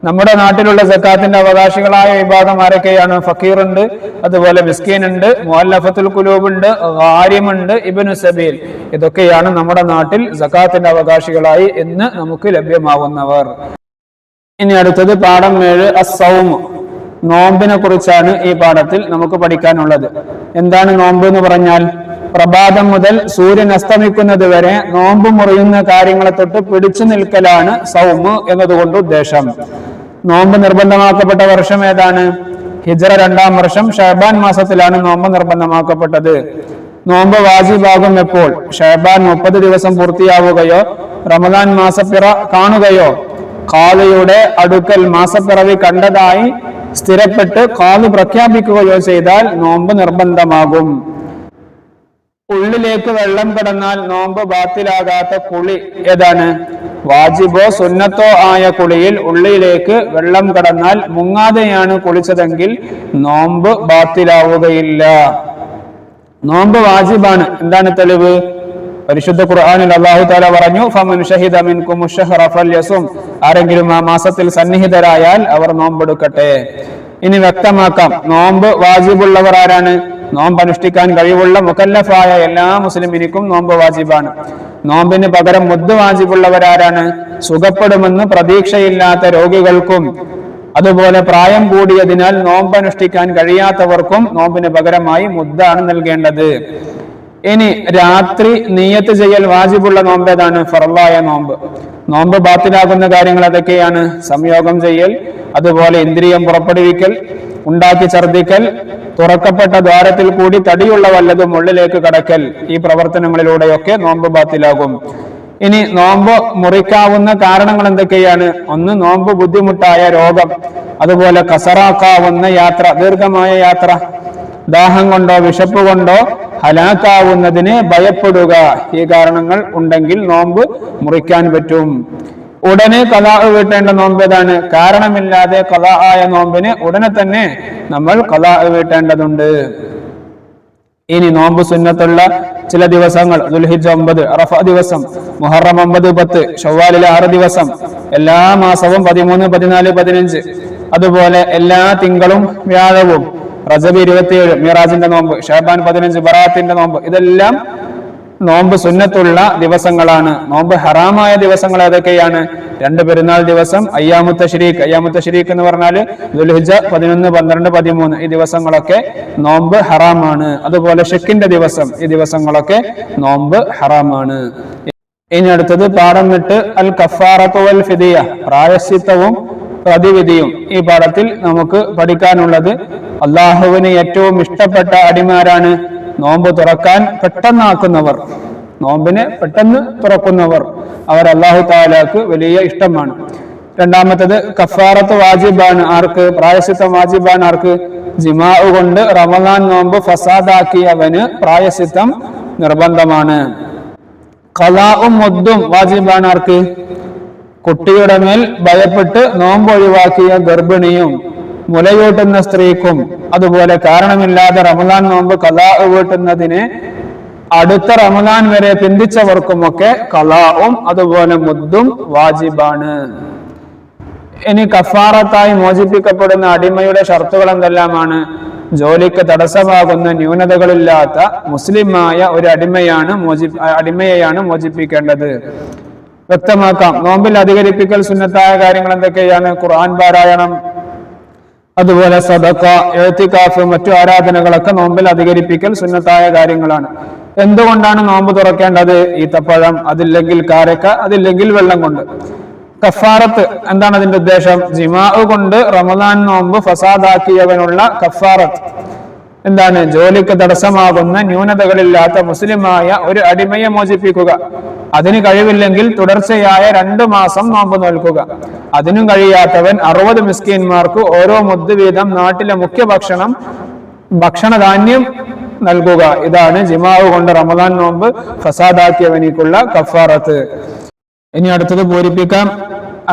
നമ്മുടെ നാട്ടിലുള്ള സക്കാത്തിന്റെ അവകാശികളായ വിഭാഗം ആരൊക്കെയാണ്? ഫഖീറുണ്ട്, അതുപോലെ മിസ്കീൻ ഉണ്ട്, മുഅല്ലഫത്തുൽ ഖുലൂബ് ഉണ്ട്, ഗാരിം ഉണ്ട്, ഇബ്നു സബീൽ. ഇതൊക്കെയാണ് നമ്മുടെ നാട്ടിൽ സക്കാത്തിന്റെ അവകാശികളായി ഇന്ന് നമുക്ക് ലഭ്യമാവുന്നവർ. ഇനി അടുത്തത് പാഠം 7 അസ്സൗം, നോമ്പിനെ കുറിച്ചാണ് ഈ പാഠത്തിൽ നമുക്ക് പഠിക്കാനുള്ളത്. എന്താണ് നോമ്പ് എന്ന് പറഞ്ഞാൽ? പ്രഭാതം മുതൽ സൂര്യൻ അസ്തമിക്കുന്നത് വരെ നോമ്പ് മുറിയുന്ന കാര്യങ്ങളെ തൊട്ട് പിടിച്ചു നിൽക്കലാണ് സൗമ് എന്നതുകൊണ്ട് ഉദ്ദേശം. നോമ്പ് നിർബന്ധമാക്കപ്പെട്ട വർഷം ഏതാണ്? ഹിജ്റ 2-ാം വർഷം ഷഅബാൻ മാസത്തിലാണ് നോമ്പ് നിർബന്ധമാക്കപ്പെട്ടത്. നോമ്പ് വാജിബാകും എപ്പോൾ? ഷഅബാൻ 30 ദിവസം പൂർത്തിയാവുകയോ റമദാൻ മാസപ്പിറ കാണുകയോ ഖാദിയുടെ അടുക്കൽ മാസപ്പിറവി കണ്ടതായി സ്ഥിരപ്പെട്ട് ഖാദി പ്രഖ്യാപിക്കുകയോ ചെയ്താൽ നോമ്പ് നിർബന്ധമാകും. ഉള്ളിലേക്ക് വെള്ളം കടന്നാൽ നോമ്പ് ബാത്തിലാകാത്ത കുളി ഏതാണ്? വാജിബോ സുന്നത്തോ ആയ കുളിയിൽ ഉള്ളിലേക്ക് വെള്ളം കടന്നാൽ മുങ്ങാതെയാണ് കുളിച്ചതെങ്കിൽ നോമ്പ് ബാത്തിലാവുകയില്ല. നോമ്പ് വാജിബാണ്. എന്താണ് തെളിവ്? പരിശുദ്ധ ഖുർആനിൽ അല്ലാഹു തആല പറഞ്ഞു, ഫമൻ ഷഹിദ മിൻകും അശ്ശഹറ ഫൽയസും. ആരെങ്കിലും ആ മാസത്തിൽ സന്നിഹിതരായാൽ അവർ നോമ്പെടുക്കട്ടെ. ഇനി വ്യക്തമാക്കാം, നോമ്പ് വാജിബുള്ളവർ ആരാണ്? നോമ്പ് അനുഷ്ഠിക്കാൻ കഴിവുള്ള മുകല്ലഫായ എല്ലാ മുസ്ലിമിനും നോമ്പ് വാജിബാണ്. നോമ്പിന് പകരം മുദ്ദ് വാജിബുള്ളവരാരാണ്? സുഖപ്പെടുമെന്ന് പ്രതീക്ഷയില്ലാത്ത രോഗികൾക്കും അതുപോലെ പ്രായം കൂടിയതിനാൽ നോമ്പ് അനുഷ്ഠിക്കാൻ കഴിയാത്തവർക്കും നോമ്പിന് പകരമായി മുദ്ദാണ് നൽകേണ്ടത്. ഇനി രാത്രി നിയ്യത്ത് ചെയ്യൽ വാജിബുള്ള നോമ്പ് ഏതാണ്? ഫർളായ നോമ്പ്. നോമ്പ് ബാത്തിലാകുന്ന കാര്യങ്ങൾ അതൊക്കെയാണ്: സംയോഗം ചെയ്യൽ, അതുപോലെ ഇന്ദ്രിയം പുറപ്പെടുവിക്കൽ, ഉണ്ടാക്കി ഛർദ്ദിക്കൽ, തുറക്കപ്പെട്ട ദ്വാരത്തിൽ കൂടി തടിയുള്ള വല്ലതും ഉള്ളിലേക്ക് കടക്കൽ. ഈ പ്രവർത്തനങ്ങളിലൂടെയൊക്കെ നോമ്പ് ബാത്തിലാകും. ഇനി നോമ്പ് മുറിക്കാവുന്ന കാരണങ്ങൾ എന്തൊക്കെയാണ്? ഒന്ന്, നോമ്പ് ബുദ്ധിമുട്ടായ രോഗം, അതുപോലെ കസറാക്കാവുന്ന യാത്ര, ദീർഘമായ യാത്ര, ദാഹം കൊണ്ടോ വിശപ്പ് കൊണ്ടോ ഹലാക്കാവുന്നതിനെ ഭയപ്പെടുക. ഈ കാരണങ്ങൾ ഉണ്ടെങ്കിൽ നോമ്പ് മുറിക്കാൻ പറ്റും. ഉടനെ ഖളാ വീട്ടേണ്ട നോമ്പ് ഏതാണ്? കാരണമില്ലാതെ ഖളാ ആയ നോമ്പിന് ഉടനെ തന്നെ നമ്മൾ ഖളാ വീട്ടേണ്ടതുണ്ട്. ഇനി നോമ്പ് സുന്നത്തുള്ള ചില ദിവസങ്ങൾ: ദുൽഹിജ്ജ 9, അറഫ ദിവസം, മുഹറം 9, 10, ശവ്വാലിലെ 6 ദിവസം, എല്ലാ മാസവും 13, 14, 15, അതുപോലെ എല്ലാ തിങ്കളും വ്യാഴവും, റജബ് 27 മിറാജിന്റെ നോമ്പ്, ഷഅബാൻ 15 ബറാത്തിന്റെ നോമ്പ്. ഇതെല്ലാം നോമ്പ് സുന്നത്തുള്ള ദിവസങ്ങളാണ്. നോമ്പ് ഹറാമായ ദിവസങ്ങൾ ഏതൊക്കെയാണ്? 2 പെരുന്നാൾ ദിവസം, അയ്യാമുത്ത തശ്രീഖ് എന്ന് പറഞ്ഞാൽ ദുൽഹിജ്ജ 11, 12, 13 ഈ ദിവസങ്ങളൊക്കെ നോമ്പ് ഹറാമാണ്. അതുപോലെ ഷക്കിന്റെ ദിവസം, ഈ ദിവസങ്ങളൊക്കെ നോമ്പ് ഹറാമാണ്. ഇനി അടുത്തത് പാഠം 8 അൽ കഫാറത്തു വൽ ഫിദിയ, പ്രായശ്ചിത്തവും പ്രതിവിധിയും. ഈ പാഠത്തിൽ നമുക്ക് പഠിക്കാനുള്ളത് അള്ളാഹുവിന് ഏറ്റവും ഇഷ്ടപ്പെട്ട അടിമാരാണ് നോമ്പ് തുറക്കാൻ പെട്ടെന്നാക്കുന്നവർ. നോമ്പിനെ പെട്ടെന്ന് തുറക്കുന്നവർ അവർ അല്ലാഹു തആലാക്ക് വലിയ ഇഷ്ടമാണ്. രണ്ടാമത്തത് കഫാറത്ത് വാജിബാണ്. ആർക്ക്? പ്രായശ്ചിത്തം വാജിബാണ്. ആർക്ക്? ജിമാ കൊണ്ട് റമദാൻ നോമ്പ് ഫസാദാക്കിയവന് പ്രായശ്ചിത്തം നിർബന്ധമാണ്. ഖളാഉം മുദ്ദും വാജിബാണ്. ആർക്ക്? കുട്ടിയുടെ മേൽ ഭയപ്പെട്ട് നോമ്പ് ഒഴിവാക്കിയ ഗർഭിണിയും മുലയൂട്ടുന്ന സ്ത്രീക്കും, അതുപോലെ കാരണമില്ലാതെ റമദാൻ നോമ്പ് ഖളാ വീട്ടുന്നതിനെ അടുത്ത റമദാൻ വരെ പിന്തിച്ചവർക്കുമൊക്കെ ഖളാഉം അതുപോലെ മുദ്ദും വാജിബാണ്. ഇനി കഫാറത്തായി മോചിപ്പിക്കപ്പെടുന്ന അടിമയുടെ ഷർത്തുകൾ എന്തെല്ലാമാണ്? ജോലിക്ക് തടസ്സമാകുന്ന ന്യൂനതകളില്ലാത്ത മുസ്ലിമായ ഒരു അടിമയെയാണ് മോചിപ്പിക്കേണ്ടത്. വ്യക്തമാക്കാം. നോമ്പിൽ അധികരിപ്പിക്കൽ സുന്നത്തായ കാര്യങ്ങൾ എന്തൊക്കെയാണ്? ഖുർആൻ പാരായണം, അതുപോലെ സദഖ, ഇഅ്തികാഫ്, മറ്റു ആരാധനകളൊക്കെ നോമ്പിൽ അധികരിപ്പിക്കൽ സുന്നത്തായ കാര്യങ്ങളാണ്. എന്തുകൊണ്ടാണ് നോമ്പ് തുറക്കേണ്ടത്? ഈത്തപ്പഴം, അതില്ലെങ്കിൽ കാരക്ക, അതില്ലെങ്കിൽ വെള്ളം കൊണ്ട്. കഫാറത്ത് എന്താണ് അതിന്റെ ഉദ്ദേശം? ജിമാ കൊണ്ട് റമദാൻ നോമ്പ് ഫസാദാക്കിയവനുള്ള കഫാറത്ത് എന്താണ്? ജോലിക്ക് തടസ്സമാകുന്ന ന്യൂനതകളില്ലാത്ത മുസ്ലിമായ ഒരു അടിമയെ മോചിപ്പിക്കുക. അതിന് കഴിവില്ലെങ്കിൽ തുടർച്ചയായ 2 മാസം നോമ്പ് നോൽക്കുക. അതിനും കഴിയാത്തവൻ 60 മിസ്കീന്മാർക്ക് ഓരോ മുദ്ദ് വീതം നാട്ടിലെ മുഖ്യ ഭക്ഷണധാന്യം നൽകുക. ഇതാണ് ജിമാവ് കൊണ്ട് റമദാൻ നോമ്പ് ഫസാദാക്കിയവനിക്കുള്ള കഫാറത്ത്. ഇനി അടുത്തത് പൂരിപ്പിക്കാം.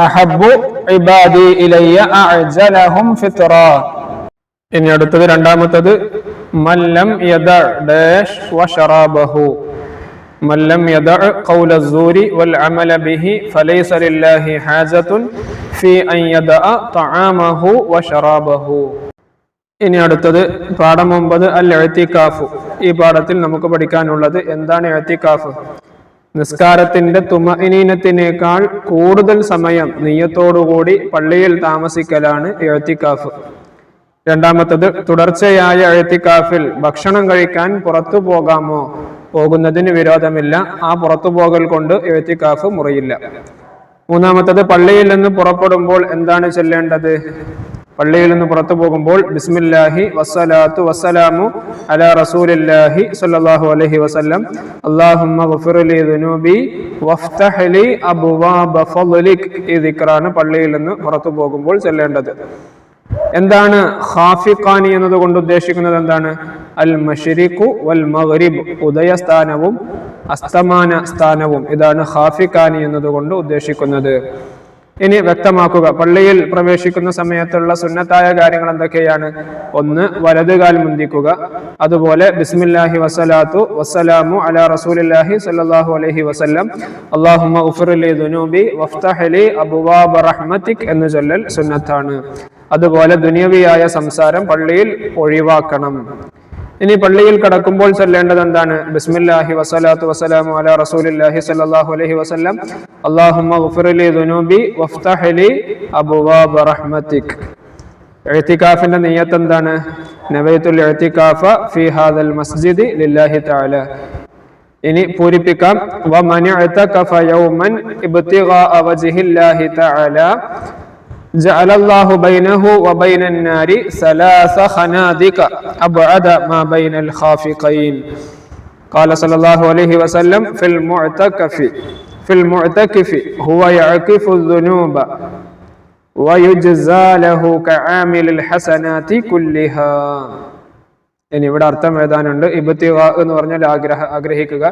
അഹബ്ബു ഇബാദി ഇലയ്യ അഅ്ജലഹും ഫിത്റ. ഇനി അടുത്തത് രണ്ടാമത്തത് മല്ലം യദഅ ഡാഷ് വശറാബഹു. മല്ലം യദഅ ഖൗല الزൂരി വൽ അമല ബിഹി ഫലൈസ ലില്ലാഹി ഹാജത്തുൻ ഫീ അൻ യദഅ തആമഹു വശറാബഹു. ഇനി അടുത്തത് പാഠം 9 അൽ ഇഅ്തികാഫ്. ഈ പാഠത്തിൽ നമുക്ക് പഠിക്കാനുള്ളത് എന്താണ് ഇഅ്തികാഫ്? നിസ്കാരത്തിന്റെ തുമഇനീനത്തിനേക്കാൾ കൂടുതൽ സമയം നിയ്യത്തോടുകൂടി പള്ളിയിൽ താമസിക്കലാണ് ഇഅ്തികാഫ്. രണ്ടാമത്തത് തുടർച്ചയായ ഇഅ്തികാഫിൽ ഭക്ഷണം കഴിക്കാൻ പുറത്തു പോകാമോ? പോകുന്നതിന് വിരോധമില്ല. ആ പുറത്തുപോകൽ കൊണ്ട് ഇഅ്തികാഫ് മുറിയില്ല. മൂന്നാമത്തത് പള്ളിയിൽ നിന്ന് പുറപ്പെടുമ്പോൾ എന്താണ് ചൊല്ലേണ്ടത്? പള്ളിയിൽ നിന്ന് പുറത്തു പോകുമ്പോൾ ബിസ്മില്ലാഹി വസ്സലാത്തു വസ്സലാമു അലാ റസൂലില്ലാഹി സ്വല്ലല്ലാഹു അലൈഹി വസല്ലം അല്ലാഹുമ്മ ഗഫിർ ലി ദുനൂബി വഫ്തഹ് ലി അബ്വാബ ഫളലിക്. ഈ ദിക്റാണ് പള്ളിയിൽ നിന്ന് പുറത്തു പോകുമ്പോൾ ചൊല്ലേണ്ടത്. എന്താണ് ഖാഫിഖാനി എന്നതുകൊണ്ട് ഉദ്ദേശിക്കുന്നത്? എന്താണ്? അൽ മശ്രിഖു വൽ മഗ്രിബ്, ഉദയസ്ഥാനവും അസ്തമാന സ്ഥാനവും. ഇതാണ് ഖാഫിഖാനി എന്നതുകൊണ്ട് ഉദ്ദേശിക്കുന്നത്. ഇനി വ്യക്തമാക്കുക. പള്ളിയിൽ പ്രവേശിക്കുന്ന സമയത്തുള്ള സുന്നത്തായ കാര്യങ്ങൾ എന്തൊക്കെയാണ്? 1. വലതുകാൽ മുന്തിക്കുക. അതുപോലെ ബിസ്മില്ലാഹി വസ്സലാത്തു വസ്സലാമു അലാ റസൂലില്ലാഹി സ്വല്ലല്ലാഹു അലൈഹി വസല്ലം അല്ലാഹുമ്മ ഗഫിർ ലി ദുനൂബി വഫ്തഹ് ലി അബ്വാബ റഹ്മതിക് എന്ന് ചൊല്ലൽ സുന്നത്താണ്. അതുപോലെ ദുനിയവിയായ സംസാരം പള്ളിയിൽ ഒഴിവാക്കണം. ഇനി പള്ളിയിൽ കടക്കുമ്പോൾ ചൊല്ലേണ്ടത് എന്താണ്? ബിസ്മില്ലാഹി വസ്സലാത്തു വസ്സലാമു അലാ റസൂലില്ലാഹി സ്വല്ലല്ലാഹു അലൈഹി വസല്ലം അല്ലാഹുമ്മ ഗഫിർ ലി ദുനൂബി വഫ്തഹ് ലി അബ്വാബ റഹ്മതിക്. ഇഅ്തികാഫിന്റെ നിയ്യത്ത് എന്താണ്? നവൈതുൽ ഇഅ്തികാഫ ഫീ ഹാദൽ മസ്ജിദി ലില്ലാഹി തആല. ഇനി പൂരിപ്പിക്കാം. വമൻ ഇഅ്തകഫ യൗമൻ ഇബ്തിഗാഅ വജ്ഹില്ലാഹി തആല جعل الله بينه وبين النار 3 خنادق أبعد ما بين الخافقين. قال صلى الله عليه وسلم في المعتكف هو يعكف الذنوب ويجزى له كعامل الحسنات كلها. ഇനി ഇവിടെ അർത്ഥം എഴുതാനുണ്ട്. ഇബ്തിഗാ എന്ന് പറഞ്ഞാൽ ആഗ്രഹിക്കുക,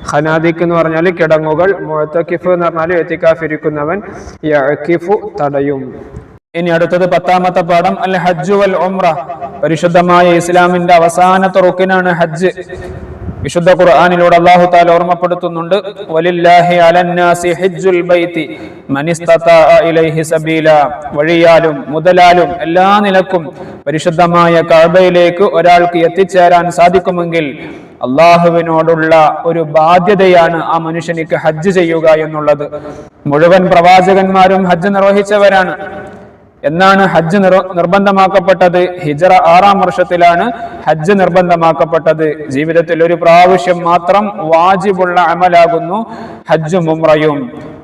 ഖനാദിക് എന്ന് പറഞ്ഞാൽ കിടങ്ങുകൾ, മുഅ്തകിഫ് എന്ന് പറഞ്ഞാൽ ഇഅ്തികാഫ് ഇരിക്കുന്നവൻ, യഅ്കിഫു തടയും. ഇനി അടുത്തത് 10ാമത്തെ പാഠം അൽ ഹജ്ജ് വൽ ഉംറ. പരിശുദ്ധമായ ഇസ്ലാമിന്റെ അവസാനത്തെ റുക്കിനാണ് ഹജ്ജ്. വിശുദ്ധ ഖുർആനിലൂടെ അല്ലാഹു തആല ഓർമ്മപ്പെടുത്തുന്നുണ്ട്, വലില്ലാഹി അലന്നാസി ഹജ്ജുൽ ബൈത്തി മൻ ഇസ്തതാഅ ഇലൈഹി സബീല. വഴിയാലും മുതലാലും എല്ലാ നിലക്കും പരിശുദ്ധമായ കഅബയിലേക്ക് ഒരാൾക്ക് എത്തിച്ചേരാൻ സാധിക്കുമെങ്കിൽ അള്ളാഹുവിനോടുള്ള ഒരു ബാധ്യതയാണ് ആ മനുഷ്യനിക്ക് ഹജ്ജ് ചെയ്യുക എന്നുള്ളത്. മുഴുവൻ പ്രവാചകന്മാരും ഹജ്ജ് നിർവഹിച്ചവരാണ്. എന്നാണ് ഹജ്ജ് നിർബന്ധമാക്കപ്പെട്ടത്? ഹിജ്റ 6ാം വർഷത്തിലാണ് ഹജ്ജ് നിർബന്ധമാക്കപ്പെട്ടത്. ജീവിതത്തിൽ ഒരു പ്രാവശ്യം മാത്രം വാജിബുള്ള അമലാകുന്നു ഹജ്ജും ഉംറയും.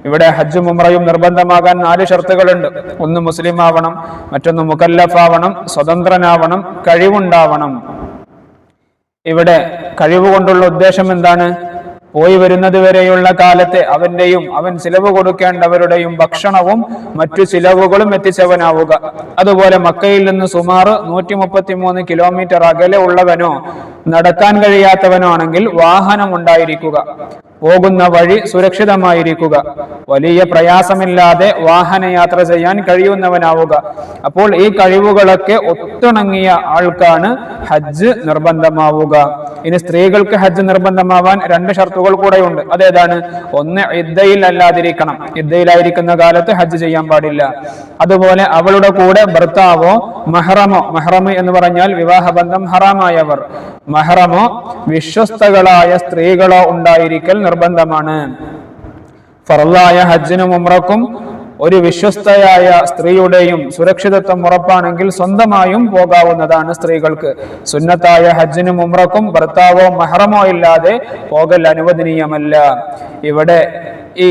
ഇവിടെ ഹജ്ജും ഉംറയും നിർബന്ധമാകാൻ 4 ഷർത്തുകളുണ്ട്. ഒന്ന് മുസ്ലിം ആവണം, മറ്റൊന്ന് മുകല്ലഫാവണം, സ്വതന്ത്രനാവണം, കഴിവുണ്ടാവണം. ഇവിടെ കഴിവ് കൊണ്ടുള്ള ഉദ്ദേശം എന്താണ്? പോയി വരുന്നത് വരെയുള്ള കാലത്തെ അവന്റെയും അവൻ ചിലവ് കൊടുക്കേണ്ടവരുടെയും ഭക്ഷണവും മറ്റു ചിലവുകളും എത്തിച്ചവനാവുക. അതുപോലെ മക്കയിൽ നിന്ന് സുമാർ 133 കിലോമീറ്റർ അകലെ ഉള്ളവനോ നടക്കാൻ കഴിയാത്തവനോ ആണെങ്കിൽ വാഹനം ഉണ്ടായിരിക്കുക. പോകുന്ന വഴി സുരക്ഷിതമായിരിക്കുക. വലിയ പ്രയാസമില്ലാതെ വാഹനയാത്ര ചെയ്യാൻ കഴിയുന്നവനാവുക. അപ്പോൾ ഈ കഴിവുകളൊക്കെ ഒത്തിണങ്ങിയ ആൾക്കാണ് ഹജ്ജ് നിർബന്ധമാവുക. ഇനി സ്ത്രീകൾക്ക് ഹജ്ജ് നിർബന്ധമാവാൻ 2 ഷർത്തുകൾ കൂടെയുണ്ട്. അതേതാണ്? ഒന്ന്, ഇദ്ദയിൽ അല്ലാതിരിക്കണം. ഇദ്ദയിലായിരിക്കുന്ന കാലത്ത് ഹജ്ജ് ചെയ്യാൻ പാടില്ല. അതുപോലെ അവളുടെ കൂടെ ഭർത്താവോ മഹ്റമോ, മഹ്റം എന്ന് പറഞ്ഞാൽ വിവാഹബന്ധം ഹറാമായവർ, മഹ്റമോ വിശ്വസ്തകളായ സ്ത്രീകളോ ഉണ്ടായിരിക്കൽ നിർബന്ധമാണ്. ഫർളായ ഹജ്ജിനും ഉംറക്കും ഒരു വിശ്വസ്തയായ സ്ത്രീയുടെയും സുരക്ഷിതത്വം ഉറപ്പാണെങ്കിൽ സ്വന്തമായും പോകാവുന്നതാണ് സ്ത്രീകൾക്ക്. സുന്നത്തായ ഹജ്ജിനും ഉംറക്കും ഭർത്താവോ മഹ്റമോ ഇല്ലാതെ പോകൽ അനുവദനീയമല്ല. ഇവിടെ ഈ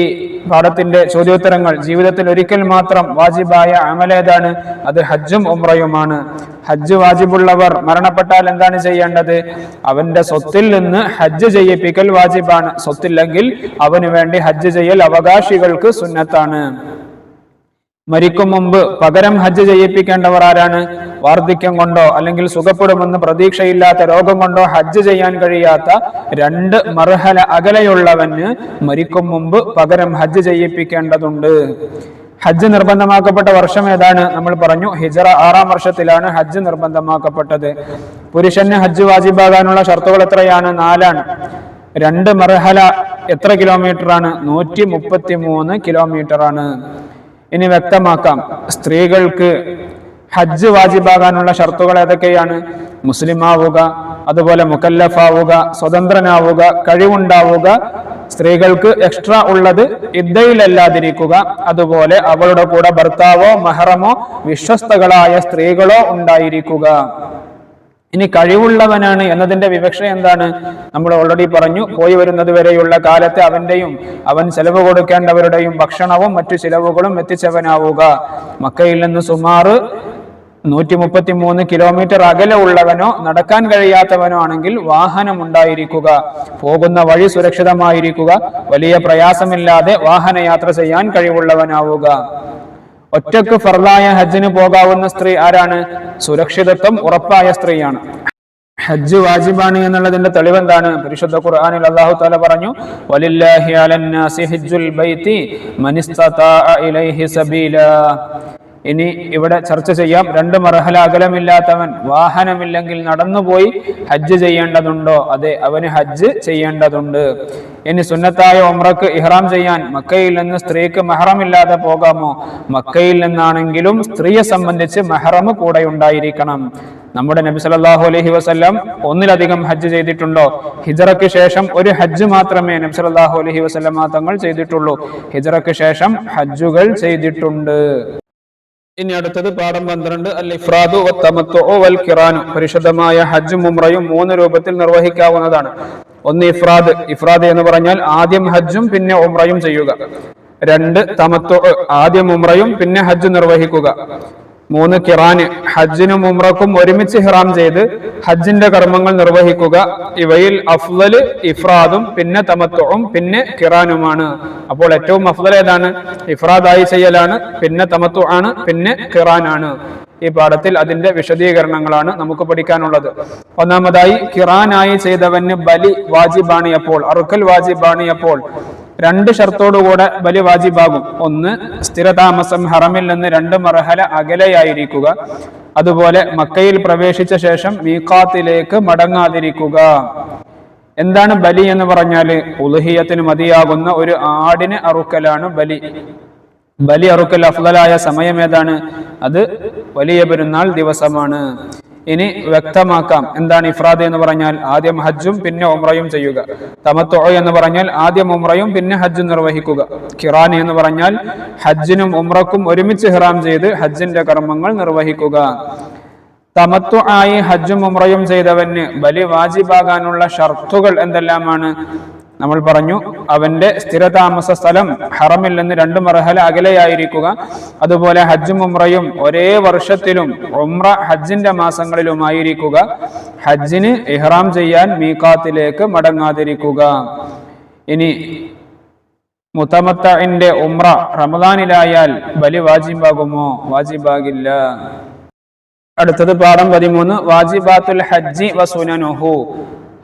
പാഠത്തിന്റെ ചോദ്യോത്തരങ്ങൾ, ജീവിതത്തിൽ ഒരിക്കൽ മാത്രം വാജിബായ അമലേതാണ്? അത് ഹജ്ജും ഉംറയുമാണ്. ഹജ്ജ് വാജിബുള്ളവർ മരണപ്പെട്ടാൽ എന്താണ് ചെയ്യേണ്ടത്? അവന്റെ സ്വത്തിൽ നിന്ന് ഹജ്ജ് ചെയ്യിപ്പിക്കൽ വാജിബാണ്. സ്വത്തില്ലെങ്കിൽ അവന് വേണ്ടി ഹജ്ജ് ചെയ്യൽ അവകാശികൾക്ക് സുന്നത്താണ്. മരിക്കും മുമ്പ് പകരം ഹജ്ജ് ചെയ്യിപ്പിക്കേണ്ടവർ ആരാണ്? വാർദ്ധക്യം കൊണ്ടോ അല്ലെങ്കിൽ സുഖപ്പെടുമെന്ന് പ്രതീക്ഷയില്ലാത്ത രോഗം കൊണ്ടോ ഹജ്ജ് ചെയ്യാൻ കഴിയാത്ത 2 മർഹല അകലെയുള്ളവന് മരിക്കും മുമ്പ് പകരം ഹജ്ജ് ചെയ്യിപ്പിക്കേണ്ടതുണ്ട്. ഹജ്ജ് നിർബന്ധമാക്കപ്പെട്ട വർഷം ഏതാണ്? നമ്മൾ പറഞ്ഞു, ഹിജ്റ 6ാം വർഷത്തിലാണ് ഹജ്ജ് നിർബന്ധമാക്കപ്പെട്ടത്. പുരുഷന് ഹജ്ജ് വാജിബാകാനുള്ള ഷർത്തുകൾ എത്രയാണ്? 4 ആണ്. 2 മർഹല എത്ര കിലോമീറ്റർ ആണ്? 133 കിലോമീറ്റർ ആണ്. ഇനി വ്യക്തമാക്കാം, സ്ത്രീകൾക്ക് ഹജ്ജ് വാജിബാകാനുള്ള ഷർത്തുകൾ ഏതൊക്കെയാണ്? മുസ്ലിം ആവുക, അതുപോലെ മുകല്ലഫാവുക, സ്വതന്ത്രനാവുക, കഴിവുണ്ടാവുക, സ്ത്രീകൾക്ക് എക്സ്ട്രാ ഉള്ളത് ഇദ്ദയിലല്ലാതിരിക്കുക, അതുപോലെ അവളുടെ കൂടെ ഭർത്താവോ മഹ്റമോ വിശ്വസ്തകളായ സ്ത്രീകളോ ഉണ്ടായിരിക്കുക. ഇനി കഴിവുള്ളവനാണ് എന്നതിന്റെ വിവക്ഷ എന്താണ്? നമ്മൾ ഓൾറെഡി പറഞ്ഞു, പോയി വരുന്നത് വരെയുള്ള കാലത്തെ അവന്റെയും അവൻ ചെലവ് കൊടുക്കേണ്ടവരുടെയും ഭക്ഷണവും മറ്റു ചിലവുകളും എത്തിച്ചവനാവുക. മക്കയിൽ നിന്ന് സുമാർ 133 കിലോമീറ്റർ അകലെ ഉള്ളവനോ നടക്കാൻ കഴിയാത്തവനോ ആണെങ്കിൽ വാഹനം ഉണ്ടായിരിക്കുക. പോകുന്ന വഴി സുരക്ഷിതമായിരിക്കുക. വലിയ പ്രയാസമില്ലാതെ വാഹനയാത്ര ചെയ്യാൻ കഴിവുള്ളവനാവുക. ഒറ്റക്ക് ഫർളായ ഹജ്ജിന് പോകാവുന്ന സ്ത്രീ ആരാണ്? സുരക്ഷിതത്വം ഉറപ്പായ സ്ത്രീയാണ്. ഹജ്ജ് വാജിബാണ് എന്നുള്ളതിന്റെ തെളിവെന്താണ്? പരിശുദ്ധ ഖുർആനിൽ അല്ലാഹു തആല പറഞ്ഞു, വലില്ലാഹി അലന്നാസി ഹജ്ജുൽ ബൈത്തി മൻ ഇസ്തതാഅ ഇലൈഹി സബീല. ഇനി ഇവിടെ ചർച്ച ചെയ്യാം, 2 മർഹല അകലമില്ലാത്തവൻ വാഹനമില്ലെങ്കിൽ നടന്നുപോയി ഹജ്ജ് ചെയ്യേണ്ടതുണ്ടോ? അതെ, അവന് ഹജ്ജ് ചെയ്യേണ്ടതുണ്ട്. ഇനി സുന്നത്തായ ഉംറക്ക് ഇഹ്റാം ചെയ്യാൻ മക്കയിൽ നിന്ന് സ്ത്രീക്ക് മഹ്റമില്ലാതെ പോകാമോ? മക്കയിൽ നിന്നാണെങ്കിലും സ്ത്രീയെ സംബന്ധിച്ച് മഹ്റം കൂടെ ഉണ്ടായിരിക്കണം. നമ്മുടെ നബി സല്ലല്ലാഹു അലൈഹി വസല്ലം 1ലധികം ഹജ്ജ് ചെയ്തിട്ടുണ്ടോ? ഹിജ്റയ്ക്ക് ശേഷം ഒരു ഹജ്ജ് മാത്രമേ നബി സല്ലല്ലാഹു അലൈഹി വസല്ലം തങ്ങൾ ചെയ്തിട്ടുള്ളൂ. ഹിജ്റയ്ക്ക് ശേഷം ഹജ്ജുകൾ ചെയ്തിട്ടുണ്ട്. ഇനി അടുത്തത് പാഠം 12 അൽ ഇഫ്രാദു വത്തമത്തുഉ വൽ ഖിറാനു. പരിശുദ്ധമായ ഹജ്ജും ഉംറയും 3 രൂപത്തിൽ നിർവഹിക്കാവുന്നതാണ്. ഒന്ന് ഇഫ്രാദ്. ഇഫ്രാദ് എന്ന് പറഞ്ഞാൽ ആദ്യം ഹജ്ജും പിന്നെ ഉംറയും ചെയ്യുക. 2 തമത്തുഉ, ആദ്യം ഉംറയും പിന്നെ ഹജ്ജ് നിർവഹിക്കുക. 3 ഖിറാന്, ഹജ്ജിനും ഉംറക്കും ഒരുമിച്ച് ഇഹ്റാം ചെയ്ത് ഹജ്ജിന്റെ കർമ്മങ്ങൾ നിർവഹിക്കുക. ഇവയിൽ അഫ്ളല് ഇഫ്രാദും പിന്നെ തമത്തുഉം പിന്നെ ഖിറാനുമാണ്. അപ്പോൾ ഏറ്റവും അഫ്ളൽ ഏതാണ്? ഇഫ്രാദായി ചെയ്യലാണ്, പിന്നെ തമത്തു ആണ്, പിന്നെ ഖിറാനാണ്. ഈ പാഠത്തിൽ അതിന്റെ വിശദീകരണങ്ങളാണ് നമുക്ക് പഠിക്കാനുള്ളത്. ഒന്നാമതായി, ഖിറാനായി ചെയ്തവന് ബലി വാജിബാണ് എപ്പോൾ, അറുക്കൽ വാജിബാണ് എപ്പോൾ? രണ്ട് ഷർത്തോടുകൂടെ ബലി വാജിബാകും. ഒന്ന്, സ്ഥിരതാമസം ഹറമിൽ നിന്ന് 2 മർഹല അകലെയായിരിക്കുക. അതുപോലെ മക്കയിൽ പ്രവേശിച്ച ശേഷം മീഖാത്തിലേക്ക് മടങ്ങാതിരിക്കുക. എന്താണ് ബലി എന്ന് പറഞ്ഞാൽ? ഉളുഹിയത്തിന് മതിയാകുന്ന ഒരു ആടിനെ അറുക്കലാണ് ബലി. ബലി അറുക്കൽ അഫ്ളലായ സമയം ഏതാണ്? അത് വലിയ പെരുന്നാൾ ദിവസമാണ്. ഇനി വ്യക്തമാക്കാം, എന്താണ് ഇഫ്രാദ് എന്ന് പറഞ്ഞാൽ? ആദ്യം ഹജ്ജും പിന്നെ ഉംറയും ചെയ്യുക. തമത്തു എന്ന് പറഞ്ഞാൽ ആദ്യം ഉംറയും പിന്നെ ഹജ്ജും നിർവഹിക്കുക. ഖിറാൻ എന്ന് പറഞ്ഞാൽ ഹജ്ജിനും ഉംറക്കും ഒരുമിച്ച് ഇഹ്റാം ചെയ്ത് ഹജ്ജിന്റെ കർമ്മങ്ങൾ നിർവഹിക്കുക. തമത്തു ആയി ഹജ്ജും ഉംറയും ചെയ്തവന് ബലി വാജിബാകാനുള്ള ഷർത്തുകൾ എന്തെല്ലാമാണ്? നമ്മൾ പറഞ്ഞു, അവന്റെ സ്ഥിരതാമസ സ്ഥലം ഹറമിൽ നിന്ന് 2 മർഹല അകലെയായിരിക്കുക. അതുപോലെ ഹജ്ജും ഉംറയും ഒരേ വർഷത്തിലും ഉംറ ഹജ്ജിന്റെ മാസങ്ങളിലുമായിരിക്കുക. ഹജ്ജിന് ഇഹ്റാം ചെയ്യാൻ മീഖാത്തിലേക്ക് മടങ്ങാതിരിക്കുക. ഇനി മുതമത്തഇന്റെ ഉംറ റമദാനിലായാൽ ബലി വാജിബാകുമോ? വാജിബാകില്ല. അടുത്തത് പാഠം 13, വാജിബാത്തുൽ ഹജ്ജി വസുനനുഹു.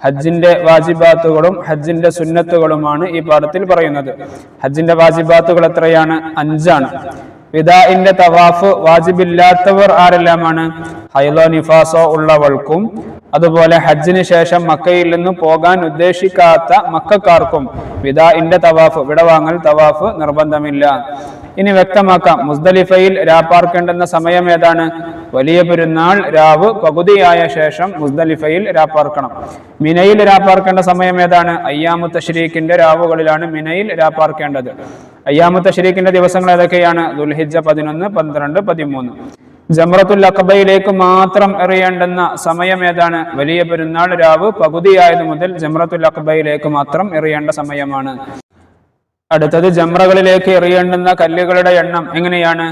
ഹജ്ജിന്റെ വാജിബാത്തുകളും ഹജ്ജിന്റെ സുന്നത്തുകളുമാണ് ഈ പാഠത്തിൽ പറയുന്നത്. ഹജ്ജിന്റെ വാജിബാത്തുകൾ എത്രയാണ്? 5 വിദാഇന്റെ തവാഫ് വാജിബില്ലാത്തവർ ആരെല്ലാമാണ്? ഹൈളോ നിഫാസോ ഉള്ളവൾക്കും, അതുപോലെ ഹജ്ജിന് ശേഷം മക്കയിൽ നിന്ന് പോകാൻ ഉദ്ദേശിക്കാത്ത മക്കക്കാർക്കും വിദാഇന്റെ തവാഫ്, വിടവാങ്ങൽ തവാഫ് നിർബന്ധമില്ല. ഇനി വ്യക്തമാക്കാം, മുസ്ദലിഫയിൽ രാപ്പാർക്കേണ്ടുന്ന സമയം ഏതാണ്? വലിയ പെരുന്നാൾ രാവ് പകുതിയായ ശേഷം മുസ്ദലിഫയിൽ രാപ്പാർക്കണം. മിനയിൽ രാപ്പാർക്കേണ്ട സമയം ഏതാണ്? അയ്യാമു തശ്രീഖിന്റെ രാവുകളിലാണ് മിനയിൽ രാപ്പാർക്കേണ്ടത്. അയ്യാമു തശ്രീഖിന്റെ ദിവസങ്ങൾ ഏതൊക്കെയാണ്? ദുൽഹിജ്ജ 11, 12, 13. ജംറത്തുൽ അഖബയിലേക്ക് മാത്രം എറിയേണ്ടുന്ന സമയം ഏതാണ്? വലിയ പെരുന്നാൾ രാവ് പകുതിയായത് മുതൽ ജംറത്തുൽ അഖബയിലേക്ക് മാത്രം എറിയേണ്ട സമയമാണ്. അടുത്തത്, ജംറകളിലേക്ക് എറിയേണ്ടുന്ന കല്ലുകളുടെ എണ്ണം എങ്ങനെയാണ്?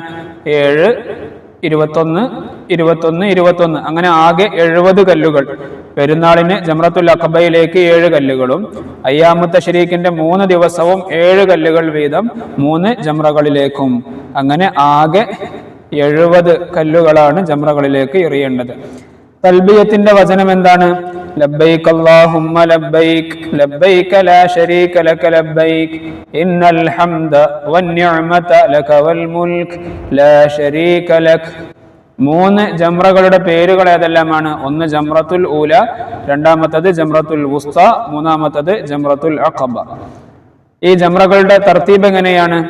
7, 21, 21, 21, അങ്ങനെ ആകെ 70 കല്ലുകൾ. പെരുന്നാളിന് ജംറത്തുൽ അഖബയിലേക്ക് 7 കല്ലുകളും അയ്യാമു തശ്രീഖിന്റെ 3 ദിവസവും 7 കല്ലുകൾ വീതം 3 ജംറകളിലേക്കും. അങ്ങനെ ആകെ 70 കല്ലുകളാണ് ജംറകളിലേക്ക് എറിയേണ്ടത്. തൽബിയത്തിന്റെ വചനം എന്താണ്? ലബ്ബൈക അല്ലാഹുമ്മ ലബ്ബൈക ലബ്ബൈക ലാ ശരീക ലക ലബ്ബൈക ഇന്നൽ ഹംദ വന്നിഅമത ലക വൽ മുൽക് ലാ ശരീക ലക. 3 ജംറകളുടെ പേരുകൾ ഏതെല്ലാമാണ്? ഒന്ന് ജംറത്തുൽ ഊല, രണ്ടാമത്തത് ജംറത്തുൽ വുസ്ത, മൂന്നാമത്തത് ജംറത്തുൽ അഖബ. ഈ ജംറകളുടെ തർത്തീബ് എങ്ങനെയാണ്?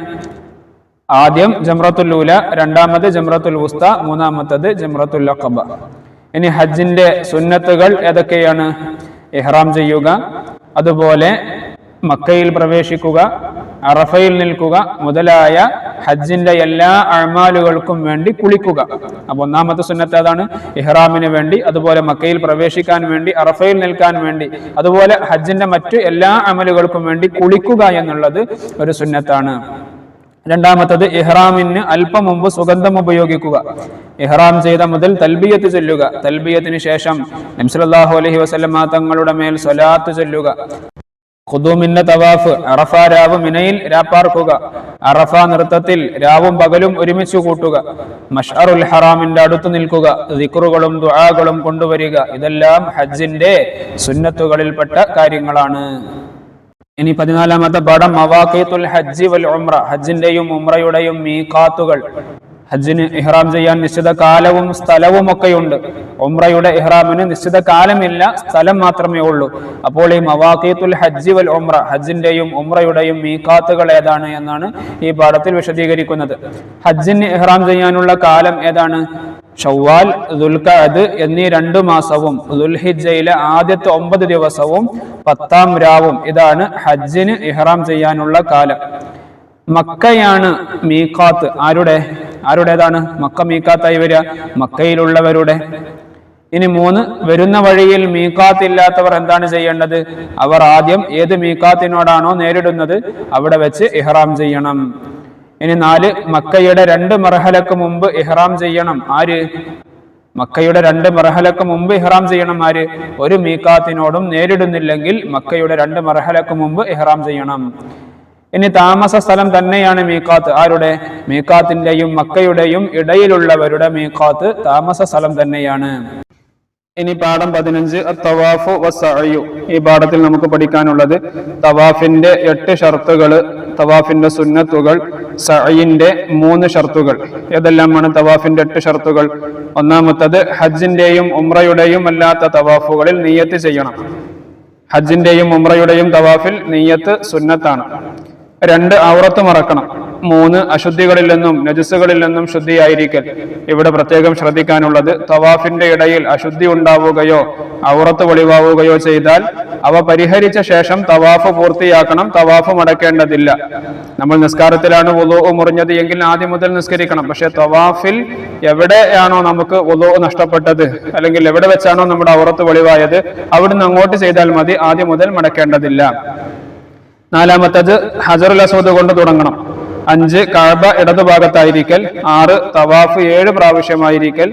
ആദ്യം ജംറത്തുൽ ഊല, രണ്ടാമത് ജംറത്തുൽ വുസ്ത, മൂന്നാമത്തത് ജംറത്തുൽ അഖബ. ഇനി ഹജ്ജിന്റെ സുന്നത്തുകൾ ഏതൊക്കെയാണ്? ഇഹ്റാം ചെയ്യുക, അതുപോലെ മക്കയിൽ പ്രവേശിക്കുക, അറഫയിൽ നിൽക്കുക മുതലായ ഹജ്ജിന്റെ എല്ലാ അഅ്മാലുകൾക്കും വേണ്ടി കുളിക്കുക. അപ്പൊ ഒന്നാമത്തെ സുന്നത്ത് അതാണ്, ഇഹ്റാമിന് വേണ്ടി, അതുപോലെ മക്കയിൽ പ്രവേശിക്കാൻ വേണ്ടി, അറഫയിൽ നിൽക്കാൻ വേണ്ടി, അതുപോലെ ഹജ്ജിന്റെ മറ്റു എല്ലാ അമലുകൾക്കും വേണ്ടി കുളിക്കുക എന്നുള്ളത് ഒരു സുന്നത്താണ്. രണ്ടാമത്തത്, ഇഹ്റാമിന് അല്പം മുമ്പ് സുഗന്ധം ഉപയോഗിക്കുക. ഇഹ്റാം ചെയ്ത മുതൽ തൽബിയത്ത് ചൊല്ലുക. തൽബിയത്തിന് ശേഷം നബി സല്ലല്ലാഹു അലൈഹി വസല്ലമ തങ്ങളുടെ മേൽ സ്വലാത്ത് ചൊല്ലുക. ഖുദൂമിന്റെ തവാഫ്, അറഫ രാവ് മിനയിൽ രാപ്പാർക്കുക. അറഫ നൃത്തത്തിൽ രാവും പകലും ഒരുമിച്ച് കൂട്ടുക. മഷ്അറുൽ ഹറാമിന്റെ അടുത്ത് നിൽക്കുക. ദിക്റുകളും ദുആകളും കൊണ്ടുവരിക. ഇതെല്ലാം ഹജ്ജിന്റെ സുന്നത്തുകളിൽപ്പെട്ട കാര്യങ്ങളാണ്. ഇനി 14ാമത്തെ പാഠം, മവാഖീത്തുൽ ഹജ്ജി വൽ ഉംറ. ഹജ്ജിന്റെയും ഉംറയുടെയും മീഖാത്തുകൾ. ഹജ്ജിന് ഇഹ്റാം ചെയ്യാൻ നിശ്ചിത കാലവും സ്ഥലവും ഒക്കെയുണ്ട്. ഉംറയുടെ ഇഹ്റാമിന് നിശ്ചിത കാലമില്ല, സ്ഥലം മാത്രമേ ഉള്ളൂ. അപ്പോൾ ഈ മവാഖീത്തുൽ ഹജ്ജി വൽ ഉംറ, ഹജ്ജിന്റെയും ഉംറയുടെയും മീഖാത്തുകൾ ഏതാണ് എന്നാണ് ഈ പാഠത്തിൽ വിശദീകരിക്കുന്നത്. ഹജ്ജിന് ഇഹ്റാം ചെയ്യാനുള്ള കാലം ഏതാണ്? ഷവ്വാൽ, ദുൽഖഅദ് എന്നീ 2 മാസവും ദുൽഹിജ്ജയിലെ ആദ്യത്തെ 9 ദിവസവും 10ാം രാവും. ഇതാണ് ഹജ്ജിന് ഇഹ്റാം ചെയ്യാനുള്ള കാലം. മക്കയാണ് മീഖാത്ത്. ആരുടേതാണ് മക്ക മീഖാത്തായി വരിക? മക്കയിലുള്ളവരുടെ. ഇനി 3, വരുന്ന വഴിയിൽ മീഖാത്ത് ഇല്ലാത്തവർ എന്താണ് ചെയ്യേണ്ടത്? അവർ ആദ്യം ഏത് മീഖാത്തിനോടാണോ നേരിടുന്നത് അവിടെ വെച്ച് ഇഹ്റാം ചെയ്യണം. ഇനി 4, മക്കയുടെ 2 മർഹലക്ക് മുമ്പ് ഇഹ്റാം ചെയ്യണം. ആര്? മക്കയുടെ 2 മർഹലക്ക് മുമ്പ് ഇഹ്റാം ചെയ്യണം. ആര്? ഒരു മീഖാത്തിനോടും നേരിടുന്നില്ലെങ്കിൽ മക്കയുടെ 2 മർഹലക്ക് മുമ്പ് ഇഹ്റാം ചെയ്യണം. ഇനി താമസ സ്ഥലം തന്നെയാണ് മീഖാത്ത്. ആരുടെ? മീഖാത്തിന്റെയും മക്കയുടെയും ഇടയിലുള്ളവരുടെ മീഖാത്ത് താമസ സ്ഥലം തന്നെയാണ്. ഇനി പാഠം 15 തവാഫു വസ്സഅയു. ഈ പാഠത്തിൽ നമുക്ക് പഠിക്കാനുള്ളത് തവാഫിന്റെ 8 ഷർത്തുകൾ, തവാഫിന്റെ സുന്നത്തുകൾ, സഅയിന്റെ 3 ഷർത്തുകൾ. ഏതെല്ലാമാണ് തവാഫിന്റെ 8 ഷർത്തുകൾ? ഒന്നാമത്തത് ഹജ്ജിന്റെയും ഉംറയുടെയും അല്ലാത്ത തവാഫുകളിൽ നിയ്യത്ത് ചെയ്യണം. ഹജ്ജിന്റെയും ഉംറയുടെയും തവാഫിൽ നിയ്യത്ത് സുന്നത്താണ്. 2 ഔറത്ത് മറക്കണം. 3 അശുദ്ധികളിൽ നിന്നും നജസുകളിൽ നിന്നും ശുദ്ധിയായിരിക്കൽ. ഇവിടെ പ്രത്യേകം ശ്രദ്ധിക്കാനുള്ളത് തവാഫിന്റെ ഇടയിൽ അശുദ്ധി ഉണ്ടാവുകയോ ഔറത്ത് വെളിവാവുകയോ ചെയ്താൽ അവ പരിഹരിച്ച ശേഷം തവാഫ് പൂർത്തിയാക്കണം. തവാഫ് മടക്കേണ്ടതില്ല. നമ്മൾ നിസ്കാരത്തിലാണ് വുളൂ മുറിഞ്ഞത് എങ്കിൽ ആദ്യം മുതൽ നിസ്കരിക്കണം. പക്ഷെ തവാഫിൽ എവിടെയാണോ നമുക്ക് വുളൂ നഷ്ടപ്പെട്ടത്, അല്ലെങ്കിൽ എവിടെ വെച്ചാണോ നമ്മുടെ ഔറത്ത് വെളിവായത്, അവിടുന്ന് അങ്ങോട്ട് ചെയ്താൽ മതി. ആദ്യം മുതൽ മടക്കേണ്ടതില്ല. 4-മത്തത് ഹജറുൽ അസ്വദ് കൊണ്ട് തുടങ്ങണം. 5 കഅബ ഇടതുഭാഗത്തായിരിക്കൽ. 6 തവാഫ് 7 പ്രാവശ്യമായിരിക്കൽ.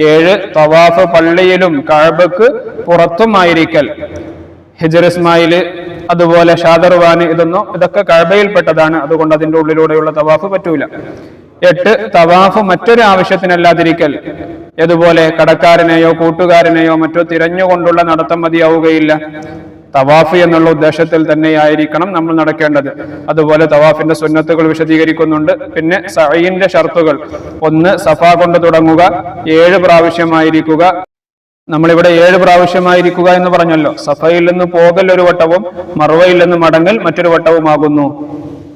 7 തവാഫ് പള്ളിയിലും കഅബക്ക് പുറത്തും ആയിരിക്കൽ. ഹിജ്ർ ഇസ്മായില്, അതുപോലെ ഷാദർവാന്, ഇതൊക്കെ കഅബയിൽപ്പെട്ടതാണ്. അതുകൊണ്ട് അതിന്റെ ഉള്ളിലൂടെയുള്ള തവാഫ് പറ്റൂല. 8 തവാഫ് മറ്റൊരു ആവശ്യത്തിനല്ലാതിരിക്കൽ. ഇതുപോലെ കടക്കാരനെയോ കൂട്ടുകാരനെയോ മറ്റോ തിരഞ്ഞുകൊണ്ടുള്ള നടത്തം മതിയാവുകയില്ല. തവാഫ് എന്നുള്ള ഉദ്ദേശത്തിൽ തന്നെയായിരിക്കണം നമ്മൾ നടക്കേണ്ടത്. അതുപോലെ തവാഫിന്റെ സുന്നത്തുകൾ വിശദീകരിക്കുന്നുണ്ട്. പിന്നെ സഅയിന്റെ ഷർത്തുകൾ: 1 സഫ കൊണ്ട് തുടങ്ങുക, 7 പ്രാവശ്യമായിരിക്കുക. നമ്മളിവിടെ 7 പ്രാവശ്യമായിരിക്കുക എന്ന് പറഞ്ഞല്ലോ. സഫയിൽ നിന്ന് പോകൽ ഒരു വട്ടവും മർവയിൽ നിന്ന് മടങ്ങൽ മറ്റൊരു വട്ടവുമാകുന്നു.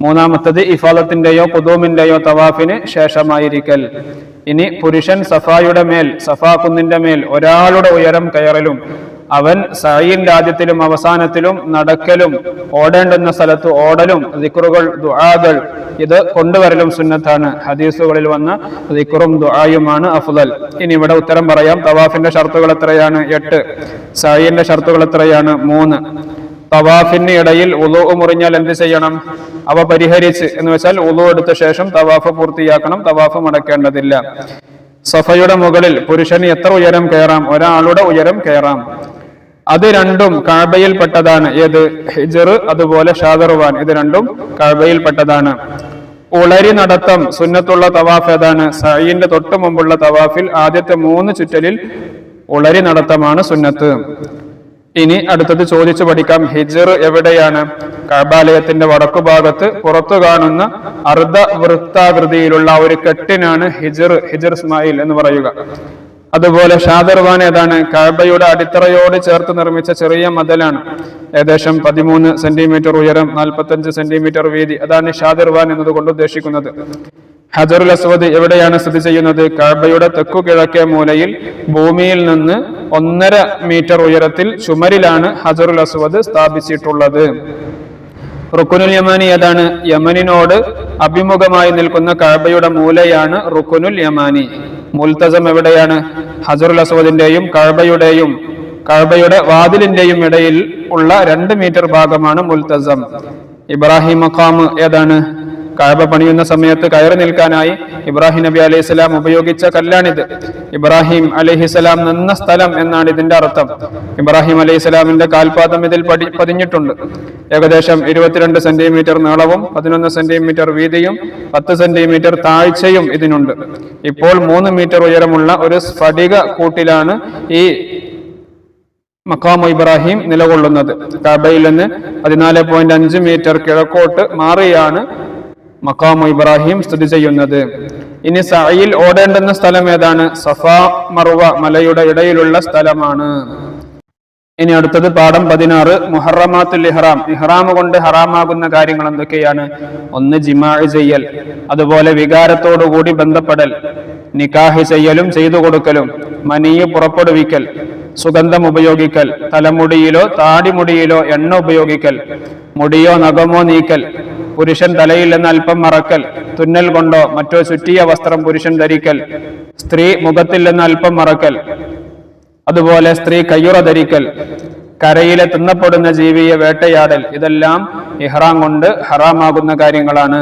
3-മത്തത് ഇഫാദത്തിന്റെയോ ഖുദൂമിന്റെയോ തവാഫിന് ശേഷമായിരിക്കൽ. ഇനി പുരുഷൻ സഫായുടെ മേൽ, സഫാ കുന്നിന്റെ മേൽ ഒരാളുടെ ഉയരം കയറലും അവൻ സഅയിന്റെ ആദ്യത്തിലും അവസാനത്തിലും നടക്കലും ഓടേണ്ടുന്ന സ്ഥലത്ത് ഓടലും ദിക്റുകൾ ദുആകൾ ഇത് കൊണ്ടുവരലും സുന്നത്താണ്. ഹദീസുകളിൽ വന്ന ദിക്റും ദുആയുമാണ് അഫ്ളൽ. ഇനി ഇവിടെ ഉത്തരം പറയാം. തവാഫിന്റെ ഷർത്തുകൾ എത്രയാണ്? 8. സഅയിന്റെ ഷർത്തുകൾ എത്രയാണ്? 3. തവാഫിന് ഇടയിൽ വുളൂ മുറിഞ്ഞാൽ എന്ത് ചെയ്യണം? അവ പരിഹരിച്ച്, എന്ന് വെച്ചാൽ വുളൂ എടുത്ത ശേഷം തവാഫ് പൂർത്തിയാക്കണം. തവാഫ് മടക്കേണ്ടതില്ല. സഫയുടെ മുകളിൽ പുരുഷന് എത്ര ഉയരം കയറാം? ഒരാളുടെ ഉയരം കയറാം. അത് രണ്ടും കഅബയിൽപ്പെട്ടതാണ്. ഏത്? ഹിജ്ർ, അതുപോലെ ഷാദർവാൻ, ഇത് രണ്ടും കഅബയിൽപ്പെട്ടതാണ്. ഉളരി നടത്തം സുന്നത്തുള്ള തവാഫ് ഏതാണ്? സഅയിന്റെ തൊട്ട് മുമ്പുള്ള തവാഫിൽ ആദ്യത്തെ 3 ചുറ്റലിൽ ഉളരി നടത്തമാണ് സുന്നത്ത്. ഇനി അടുത്തത് ചോദിച്ചു പഠിക്കാം. ഹിജ്ർ എവിടെയാണ്? കഅബാലയത്തിന്റെ വടക്കുഭാഗത്ത് പുറത്തു കാണുന്ന അർദ്ധ വൃത്താകൃതിയിലുള്ള ഒരു കെട്ടിനാണ് ഹിജ്ർ, ഹിജ്ർ ഇസ്മായിൽ എന്ന് പറയുക. അതുപോലെ ഷാദർവാൻ ഏതാണ്? കഅബയുടെ അടിത്തറയോട് ചേർത്ത് നിർമ്മിച്ച ചെറിയ മതിലാണ്. ഏകദേശം 13 സെന്റിമീറ്റർ ഉയരം, 45 സെന്റിമീറ്റർ വീതി. അതാണ് ഷാദർവാൻ എന്നതുകൊണ്ട് ഉദ്ദേശിക്കുന്നത്. ഹജറുൽ അസ്വദ് എവിടെയാണ് സ്ഥിതി ചെയ്യുന്നത്? കഅബയുടെ തെക്കു കിഴക്കേ മൂലയിൽ ഭൂമിയിൽ നിന്ന് 1.5 മീറ്റർ ഉയരത്തിൽ ചുമരിലാണ് ഹജറുൽ അസ്വദ് സ്ഥാപിച്ചിട്ടുള്ളത്. റുക്കുനുൽ യമാനി ഏതാണ്? യമനിനോട് അഭിമുഖമായി നിൽക്കുന്ന കഅബയുടെ മൂലയാണ് റുക്കുനുൽ യമാനി. മുൽത്തസം എവിടെയാണ്? ഹജറുൽ അസ്വദിന്റെയും കഅബയുടെ വാതിലിന്റെയും ഇടയിൽ ഉള്ള 2 മീറ്റർ ഭാഗമാണ് മുൽത്തസം. ഇബ്രാഹിം മഖാം ഏതാണ്? കഅബ പണിയുന്ന സമയത്ത് കയറി നിൽക്കാനായി ഇബ്രാഹിം നബി അലൈഹിസ്സലാം ഉപയോഗിച്ച കല്ലാണിത്. ഇബ്രാഹിം അലൈഹിസ്സലാം നിന്ന സ്ഥലം എന്നാണ് ഇതിന്റെ അർത്ഥം. ഇബ്രാഹിം അലൈഹിസ്സലാമിന്റെ കാൽപാദം ഇതിൽ പതിഞ്ഞിട്ടുണ്ട്. ഏകദേശം 22 സെന്റിമീറ്റർ നീളവും 11 സെന്റിമീറ്റർ വീതിയും 10 സെന്റിമീറ്റർ താഴ്ചയും ഇതിനുണ്ട്. ഇപ്പോൾ 3 മീറ്റർ ഉയരമുള്ള ഒരു സ്ഫടിക കൂട്ടിലാണ് ഈ മഖാമു ഇബ്രാഹിം നിലകൊള്ളുന്നത്. കഅബയിൽ നിന്ന് 14.5 മീറ്റർ കിഴക്കോട്ട് മാറിയാണ് മഖാമു ഇബ്രാഹിം സ്ഥിതി ചെയ്യുന്നത്. ഇനി സഅയിൽ ഓടേണ്ടുന്ന സ്ഥലം ഏതാണ്? സഫാ മർവ മലയുടെ ഇടയിലുള്ള സ്ഥലമാണ്. ഇനി അടുത്തത് പാഠം 16 മുഹറമാത്തുൽ ഇഹ്റാം. ഇഹ്റാം കൊണ്ട് ഹറാമാകുന്ന കാര്യങ്ങൾ എന്തൊക്കെയാണ്? 1 ജിമാഅ് ചെയ്യൽ, അതുപോലെ വികാരത്തോടുകൂടി ബന്ധപ്പെടൽ, നിക്കാഹ് ചെയ്യലും ചെയ്തു കൊടുക്കലും, മനിയ് പുറപ്പെടുവിക്കൽ, സുഗന്ധം ഉപയോഗിക്കൽ, തലമുടിയിലോ താടിമുടിയിലോ എണ്ണ ഉപയോഗിക്കൽ, മുടിയോ നഖമോ നീക്കൽ, പുരുഷൻ തലയിൽ നിന്ന് അല്പം മറക്കൽ, തുന്നൽ കൊണ്ടോ മറ്റോ ചുറ്റിയ വസ്ത്രം പുരുഷൻ ധരിക്കൽ, സ്ത്രീ മുഖത്തിൽ നിന്ന് അല്പം മറക്കൽ, അതുപോലെ സ്ത്രീ കയ്യുറ ധരിക്കൽ, കരയിലെ തിന്നപ്പെടുന്ന ജീവിയെ വേട്ടയാടൽ, ഇതെല്ലാം ഇഹ്റാം കൊണ്ട് ഹറാമാകുന്ന കാര്യങ്ങളാണ്.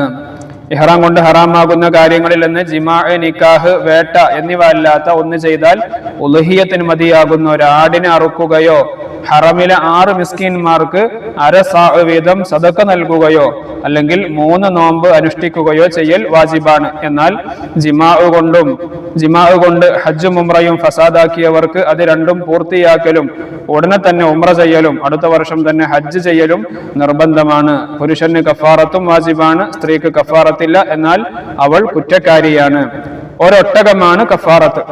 ഇഹ്റാം കൊണ്ട് ഹറാമാകുന്ന കാര്യങ്ങളിൽ നിന്ന് ജിമാഅ്, നിക്കാഹ്, വേട്ട എന്നിവ അല്ലാത്ത ഒന്ന് ചെയ്താൽ ഉളുഹിയത്തിന് മതിയാകുന്ന ഒരാടിനെ അറുക്കുകയോ ഹറമിലെ 6 മിസ്കീന്മാർക്ക് അര സാ വീതം സദക്ക നൽകുകയോ അല്ലെങ്കിൽ 3 നോമ്പ് അനുഷ്ഠിക്കുകയോ ചെയ്യൽ വാജിബാണ്. എന്നാൽ ജിമാ കൊണ്ട് ഹജ്ജും ഉംറയും ഫസാദാക്കിയവർക്ക് അത് രണ്ടും പൂർത്തിയാക്കലും ഉടനെ തന്നെ ഉംറ ചെയ്യലും അടുത്ത വർഷം തന്നെ ഹജ്ജ് ചെയ്യലും നിർബന്ധമാണ്. പുരുഷന് കഫാറത്തും വാജിബാണ്, സ്ത്രീക്ക് കഫാറത്തില്ല, എന്നാൽ അവൾ കുറ്റക്കാരിയാണ്. ഒരൊട്ടകമാണ് കഫാറത്ത്,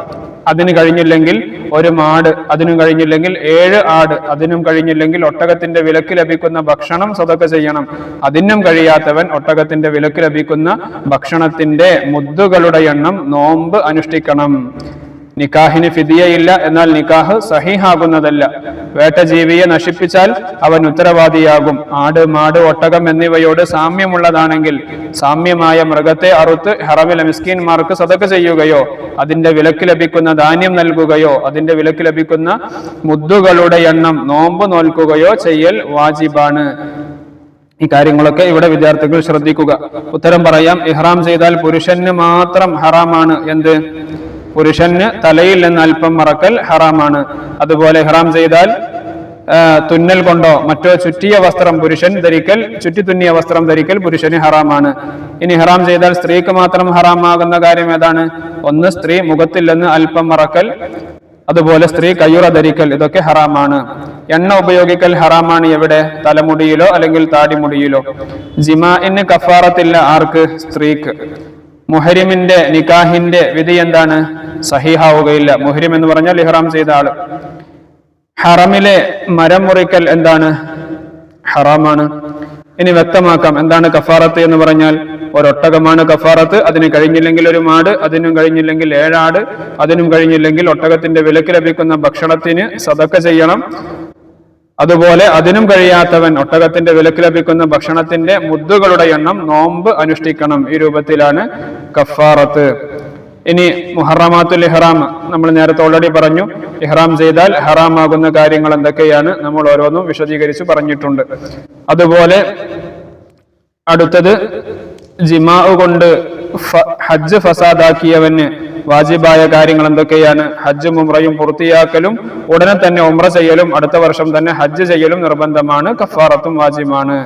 അതിന് കഴിഞ്ഞില്ലെങ്കിൽ ഒരു മാട്, അതിനും കഴിഞ്ഞില്ലെങ്കിൽ 7 ആട്, അതിനും കഴിഞ്ഞില്ലെങ്കിൽ ഒട്ടകത്തിന്റെ വിലക്ക് ലഭിക്കുന്ന ഭക്ഷണം സദഖ ചെയ്യണം. അതിനും കഴിയാത്തവൻ ഒട്ടകത്തിന്റെ വിലക്ക് ലഭിക്കുന്ന ഭക്ഷണത്തിന്റെ മുദ്ദുകളുടെ എണ്ണം നോമ്പ് അനുഷ്ഠിക്കണം. നിക്കാഹിന് ഫിദിയയില്ല, എന്നാൽ നിക്കാഹ് സഹീഹാകുന്നതല്ല. വേട്ടജീവിയെ നശിപ്പിച്ചാൽ അവൻ ഉത്തരവാദിയാകും. ആട്, മാട്, ഒട്ടകം എന്നിവയോട് സാമ്യമുള്ളതാണെങ്കിൽ സാമ്യമായ മൃഗത്തെ അറുത്ത് ഹറമിലെ മിസ്കീന്മാർക്ക് സദഖ ചെയ്യുകയോ അതിന്റെ വിലക്ക് ലഭിക്കുന്ന ധാന്യം നൽകുകയോ അതിന്റെ വിലക്ക് ലഭിക്കുന്ന മുദ്ദുകളുടെ എണ്ണം നോമ്പ് നോൽക്കുകയോ ചെയ്യൽ വാജിബാണ്. ഈ കാര്യങ്ങളൊക്കെ ഇവിടെ വിദ്യാർത്ഥികൾ ശ്രദ്ധിക്കുക. ഉത്തരം പറയാം. ഇഹ്റാം ചെയ്താൽ പുരുഷന് മാത്രം ഹറാമാണ്. എന്ത്? പുരുഷന് തലയിൽ നിന്ന് അല്പം മറക്കൽ ഹറാമാണ്. അതുപോലെ ഇഹ്റാം ചെയ്താൽ തുന്നൽ കൊണ്ടോ മറ്റോ ചുറ്റിയ വസ്ത്രം പുരുഷൻ ധരിക്കൽ, ചുറ്റി തുന്നിയ വസ്ത്രം ധരിക്കൽ പുരുഷന് ഹറാമാണ്. ഇനി ഇഹ്റാം ചെയ്താൽ സ്ത്രീക്ക് മാത്രം ഹറാമാകുന്ന കാര്യം ഏതാണ്? ഒന്ന്, സ്ത്രീ മുഖത്തിൽ നിന്ന് അല്പം മറക്കൽ, അതുപോലെ സ്ത്രീ കയ്യുറ ധരിക്കൽ, ഇതൊക്കെ ഹറാമാണ്. എണ്ണ ഉപയോഗിക്കൽ ഹറാമാണ്. എവിടെ? തലമുടിയിലോ അല്ലെങ്കിൽ താടിമുടിയിലോ. ജിമാഇന് കഫാറത്തില്ല. ആർക്ക്? സ്ത്രീക്ക്. മുഹരിമിന്റെ നിക്കാഹിന്റെ വിധി എന്താണ്? സഹീഹാവുകയില്ല. മുഹരിം എന്ന് പറഞ്ഞാൽ ഇഹ്റാം ചെയ്ത ആള്. ഹറമിലെ മരം മുറിക്കൽ എന്താണ്? ഹറാമാണ്. ഇനി വ്യക്തമാക്കാം എന്താണ് കഫാറത്ത് എന്ന് പറഞ്ഞാൽ. ഒരൊട്ടകമാണ് കഫാറത്ത്, അതിന് കഴിഞ്ഞില്ലെങ്കിൽ ഒരു മാട്, അതിനും കഴിഞ്ഞില്ലെങ്കിൽ 7 ആട്, അതിനും കഴിഞ്ഞില്ലെങ്കിൽ ഒട്ടകത്തിന്റെ വിലക്ക് ലഭിക്കുന്ന ഭക്ഷണത്തിന് സദഖ ചെയ്യണം. അതുപോലെ അതിനും കഴിയാത്തവൻ ഒട്ടകത്തിന്റെ വിലക്ക് ലഭിക്കുന്ന ഭക്ഷണത്തിന്റെ മുദ്ദുകളുടെ എണ്ണം നോമ്പ് അനുഷ്ഠിക്കണം. ഈ രൂപത്തിലാണ് കഫാറത്ത്. ഇനി മുഹറമാത്തുൽ ഇഹ്റാം നമ്മൾ നേരത്തെ ഓൾറെഡി പറഞ്ഞു. ഇഹ്റാം ചെയ്താൽ ഹറാമാകുന്ന കാര്യങ്ങൾ എന്തൊക്കെയാണ് നമ്മൾ ഓരോന്നും വിശദീകരിച്ച് പറഞ്ഞിട്ടുണ്ട്. അതുപോലെ അടുത്തത് ജിമാ കൊണ്ട് ഹജ്ജ് ഫസാദാക്കിയവന് വാജിബായ കാര്യങ്ങൾ എന്തൊക്കെയാണ്? ഹജ്ജും ഉംറയും പൂർത്തിയാക്കലും ഉടനെ തന്നെ ഉംറ ചെയ്യലും അടുത്ത വർഷം തന്നെ ഹജ്ജ് ചെയ്യലും നിർബന്ധമാണ്. കഫാറത്തും വാജിബാണ്.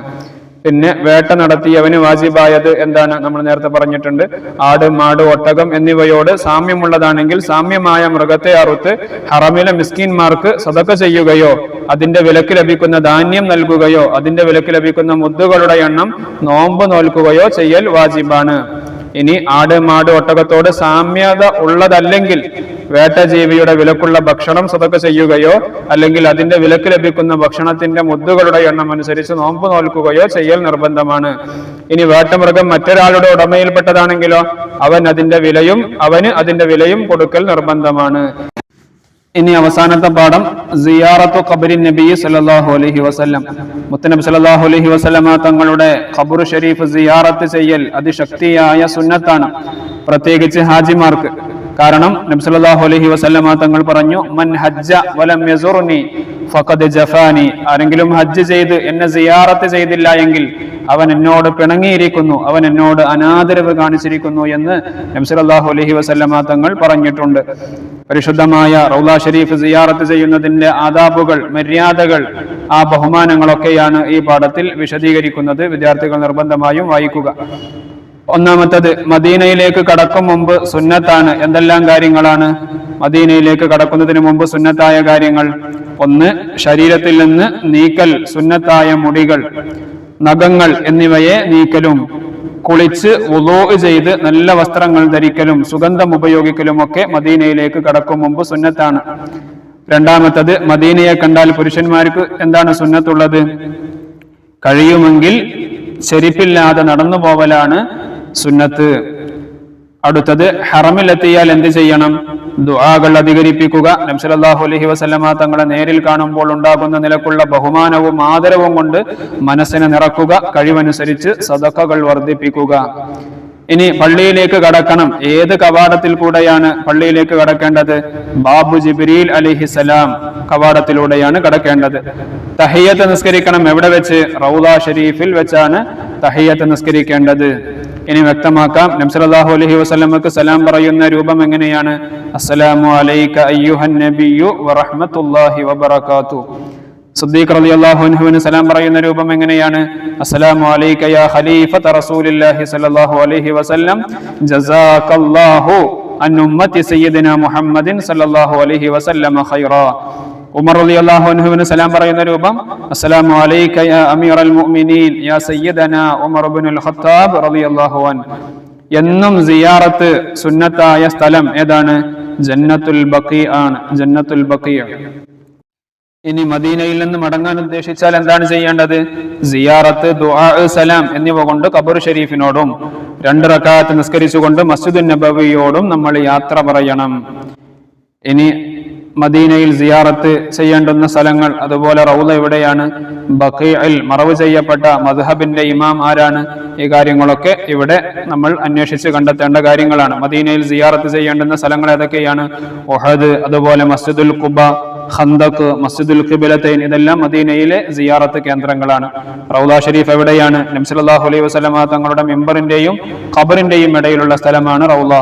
പിന്നെ വേട്ട നടത്തിയവന് വാജിബായത് എന്താണ്? നമ്മൾ നേരത്തെ പറഞ്ഞിട്ടുണ്ട്. ആട്, മാട്, ഒട്ടകം എന്നിവയോട് സാമ്യമുള്ളതാണെങ്കിൽ സാമ്യമായ മൃഗത്തെ അറുത്ത് ഹറമിലെ മിസ്കീന്മാർക്ക് സദഖ ചെയ്യുകയോ അതിന്റെ വിലക്ക് ലഭിക്കുന്ന ധാന്യം നൽകുകയോ അതിന്റെ വിലക്ക് ലഭിക്കുന്ന മുദ്ദുകളുടെ എണ്ണം നോമ്പ് നോൽക്കുകയോ ചെയ്യൽ വാജിബാണ്. ഇനി ആട്, മാട്, ഒട്ടകത്തോട് സാമ്യത ഉള്ളതല്ലെങ്കിൽ വേട്ടജീവിയുടെ വിലക്കുള്ള ഭക്ഷണം സദഖ ചെയ്യുകയോ അല്ലെങ്കിൽ അതിന്റെ വിലക്ക് ലഭിക്കുന്ന ഭക്ഷണത്തിന്റെ മുദ്ദുകളുടെ എണ്ണം അനുസരിച്ച് നോമ്പ് നോൽക്കുകയോ ചെയ്യൽ നിർബന്ധമാണ്. ഇനി വേട്ടമൃഗം മറ്റൊരാളുടെ ഉടമയിൽപ്പെട്ടതാണെങ്കിലോ അവന് അതിന്റെ വിലയും കൊടുക്കൽ നിർബന്ധമാണ്. ഇനി അവസാനത്തെ പാഠം സിയാറത്തു ഖബരി നബി സല്ലല്ലാഹു അലൈഹി വസല്ലം. മുത്തനബി സല്ലല്ലാഹു അലൈഹി വസല്ലമ തങ്ങളുടെ ഖബർ ഷരീഫ് സിയാറത്ത് ചെയ്യൽ അതിശക്തിയായ സുന്നത്താണ്, പ്രത്യേകിച്ച് ഹാജിമാർക്ക്. കാരണം നബി സല്ലല്ലാഹു അലൈഹി വസല്ലമ തങ്ങൾ പറഞ്ഞു, മൻ ഹജ്ജ വലം യസുർനി ഫഖദ് ജഫാനി. ആരെങ്കിലും ഹജ്ജ് ചെയ്ത് എന്നെ സിയാറത്ത് ചെയ്തില്ല എങ്കിൽ അവൻ എന്നോട് പിണങ്ങിയിരിക്കുന്നു, അവൻ എന്നോട് അനാദരവ് കാണിച്ചിരിക്കുന്നു എന്ന് നബി സല്ലല്ലാഹു അലൈഹി വസല്ലമ തങ്ങൾ പറഞ്ഞിട്ടുണ്ട്. പരിശുദ്ധമായ റൗള ഷരീഫ് സിയാറത്ത് ചെയ്യുന്നതിന്റെ ആദാബുകൾ, മര്യാദകൾ, ആ ബഹുമാനങ്ങളൊക്കെയാണ് ഈ പാഠത്തിൽ വിശദീകരിക്കുന്നത്. വിദ്യാർത്ഥികൾ നിർബന്ധമായും വായിക്കുക. ഒന്നാമത്തത്, മദീനയിലേക്ക് കടക്കും മുമ്പ് സുന്നത്താണ്. എന്തെല്ലാം കാര്യങ്ങളാണ് മദീനയിലേക്ക് കടക്കുന്നതിന് മുമ്പ് സുന്നത്തായ കാര്യങ്ങൾ? ഒന്ന്, ശരീരത്തിൽ നിന്ന് നീക്കൽ സുന്നത്തായ മുടികൾ, നഖങ്ങൾ എന്നിവയെ നീക്കലും, കുളിച്ച് വുളൂ ചെയ്ത് നല്ല വസ്ത്രങ്ങൾ ധരിക്കലും സുഗന്ധം ഉപയോഗിക്കലും ഒക്കെ മദീനയിലേക്ക് കടക്കും മുമ്പ് സുന്നത്താണ്. രണ്ടാമത്തത്, മദീനയെ കണ്ടാൽ പുരുഷന്മാർക്ക് എന്താണ് സുന്നത്തുള്ളത്? കഴിയുമെങ്കിൽ ചെരിപ്പില്ലാതെ നടന്നു പോവലാണ് സുന്നത്ത്. അടുത്തത്, ഹറമിലെത്തിയാൽ എന്ത് ചെയ്യണം? ദുആകൾ അധികരിപ്പിക്കുക. നബി സല്ലല്ലാഹു അലൈഹി വസല്ലമ തങ്ങളെ നേരിൽ കാണുമ്പോൾ ഉണ്ടാകുന്ന നിലക്കുള്ള ബഹുമാനവും ആദരവും കൊണ്ട് മനസ്സിനെ നിറക്കുക. കഴിവനുസരിച്ച് സദഖകൾ വർദ്ധിപ്പിക്കുക. ഇനി പള്ളിയിലേക്ക് കടക്കണം. ഏത് കവാടത്തിൽ കൂടെയാണ് പള്ളിയിലേക്ക് കടക്കേണ്ടത്? ബാബു ജിബ്രീൽ അലൈഹിസ്സലാം കവാടത്തിലൂടെയാണ് കടക്കേണ്ടത്. തഹിയ്യത്ത് നിസ്കരിക്കണം. എവിടെ വെച്ച്? റൗള ഷരീഫിൽ വെച്ചാണ് തഹിയ്യത്ത് നിസ്കരിക്കേണ്ടത്. ഇനി വ്യക്തമാക്കാം. നബി സല്ലല്ലാഹു അലൈഹി വസല്ലമക്ക് സലാം പറയുന്ന രൂപം എങ്ങനെയാണ്? അസ്സലാമു അലൈക അയ്യുഹൻ നബിയ്യു വറഹ്മത്തുള്ളാഹി വബറകാതുഹു. സിദ്ദീഖ് റളിയല്ലാഹു അൻഹുവിന് സലാം പറയുന്ന രൂപം എങ്ങനെയാണ്? അസ്സലാമു അലൈക യാ ഖലീഫത റസൂലില്ലാഹി സ്വല്ലല്ലാഹു അലൈഹി വസല്ലം ജസാകല്ലാഹു അൻ ഉമ്മത്തി സയ്യിദിനാ മുഹമ്മദിൻ സ്വല്ലല്ലാഹു അലൈഹി വസല്ലം ഖൈറാ. ഉമർ റളിയല്ലാഹു അൻഹുവിന് സലാം പറയുന്ന രൂപം അസ്സലാമു അലൈക യാ അമീറൽ മുഅ്മിനീൻ യാ സയ്യിദനാ ഉമർ ഇബ്നുൽ ഖത്താബ് റളിയല്ലാഹു അൻഹു. എന്നും സിയാറത്ത് സുന്നത്തായ സ്ഥലം ഏതാണ്? ജന്നത്തുൽ ബഖീ ആണ്. ജന്നത്തുൽ ബഖീ. ഇനി മദീനയിൽ നിന്ന് മടങ്ങാൻ ഉദ്ദേശിച്ചാൽ എന്താണ് ചെയ്യേണ്ടത്? സിയാറത്ത്, ദുആ, സലാം എന്നിവ കൊണ്ട് ഖബർ ഷരീഫിനോടും 2 റക്അത്ത് നിസ്കരിച്ചുകൊണ്ട് മസ്ജിദുൻ നബവിയോടും നമ്മൾ യാത്ര പറയണം. ഇനി മദീനയിൽ സിയാറത്ത് ചെയ്യേണ്ടുന്ന സ്ഥലങ്ങൾ, അതുപോലെ റൗള എവിടെയാണ്? ബഖീഇൽ മറവ് ചെയ്യപ്പെട്ട മദ്ഹബിന്റെ ഇമാം ആരാണ്? ഈ കാര്യങ്ങളൊക്കെ ഇവിടെ നമ്മൾ അന്വേഷിച്ച് കണ്ടെത്തേണ്ട കാര്യങ്ങളാണ്. മദീനയിൽ സിയാറത്ത് ചെയ്യേണ്ടുന്ന സ്ഥലങ്ങൾ ഏതൊക്കെയാണ്? ഉഹദ്, അതുപോലെ മസ്ജിദുൽ ഖുബ, ഖന്ദഖ്, മസ്ജിദുൽ ഖിബ്ലതൈൻ, ഇതെല്ലാം മദീനയിലെ സിയാറത്ത് കേന്ദ്രങ്ങളാണ്. റൗള ഷരീഫ് എവിടെയാണ്? നബി സല്ലല്ലാഹു അലൈഹി വസല്ലമ തങ്ങളുടെ മിമ്പറിന്റെയും ഖബറിന്റെയും ഇടയിലുള്ള സ്ഥലമാണ് റൗള.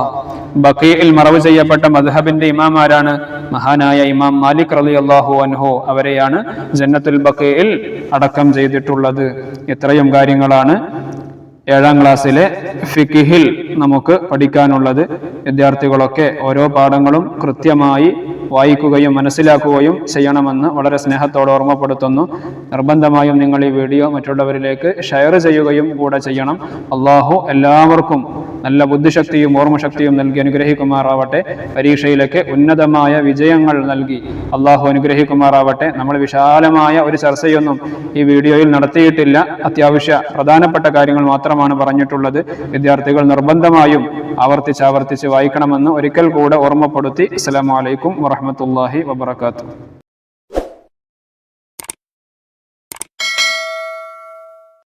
ബഖീഇൽ മറവ് ചെയ്യപ്പെട്ട മദ്ഹബിന്റെ ഇമാം ആരാണ്? മഹാനായ ഇമാം മാലിക് റളിയല്ലാഹു അൻഹു. അവരെയാണ് ജന്നത്തുൽ ബഖീഇൽ അടക്കം ചെയ്തിട്ടുള്ളത്. ഇത്രയും കാര്യങ്ങളാണ് 7ാം ക്ലാസ്സിലെ ഫിഖിൽ നമുക്ക് പഠിക്കാനുള്ളത്. വിദ്യാർത്ഥികളൊക്കെ ഓരോ പാഠങ്ങളും കൃത്യമായി വായിക്കുകയും മനസ്സിലാക്കുകയും ചെയ്യണമെന്ന് വളരെ സ്നേഹത്തോടെ ഓർമ്മപ്പെടുത്തുന്നു. നിർബന്ധമായും നിങ്ങൾ ഈ വീഡിയോ മറ്റുള്ളവരിലേക്ക് ഷെയർ ചെയ്യുകയും കൂടെ ചെയ്യണം. അള്ളാഹു എല്ലാവർക്കും നല്ല ബുദ്ധിശക്തിയും ഓർമ്മശക്തിയും നൽകി അനുഗ്രഹിക്കുമാറാവട്ടെ. പരീക്ഷയിലേക്ക് ഉന്നതമായ വിജയങ്ങൾ നൽകി അള്ളാഹു അനുഗ്രഹിക്കുമാറാവട്ടെ. നമ്മൾ വിശാലമായ ഒരു ചർച്ചയൊന്നും ഈ വീഡിയോയിൽ നടത്തിയിട്ടില്ല. അത്യാവശ്യ പ്രധാനപ്പെട്ട കാര്യങ്ങൾ മാത്രമാണ് പറഞ്ഞിട്ടുള്ളത്. വിദ്യാർത്ഥികൾ നിർബന്ധമായും ആവർത്തിച്ച് വായിക്കണമെന്ന് ഒരിക്കൽ കൂടെ ഓർമ്മപ്പെടുത്തി. അസ്സലാമു അലൈക്കും വറഹ്മത്തുള്ളാഹി വബറകാതുഹു.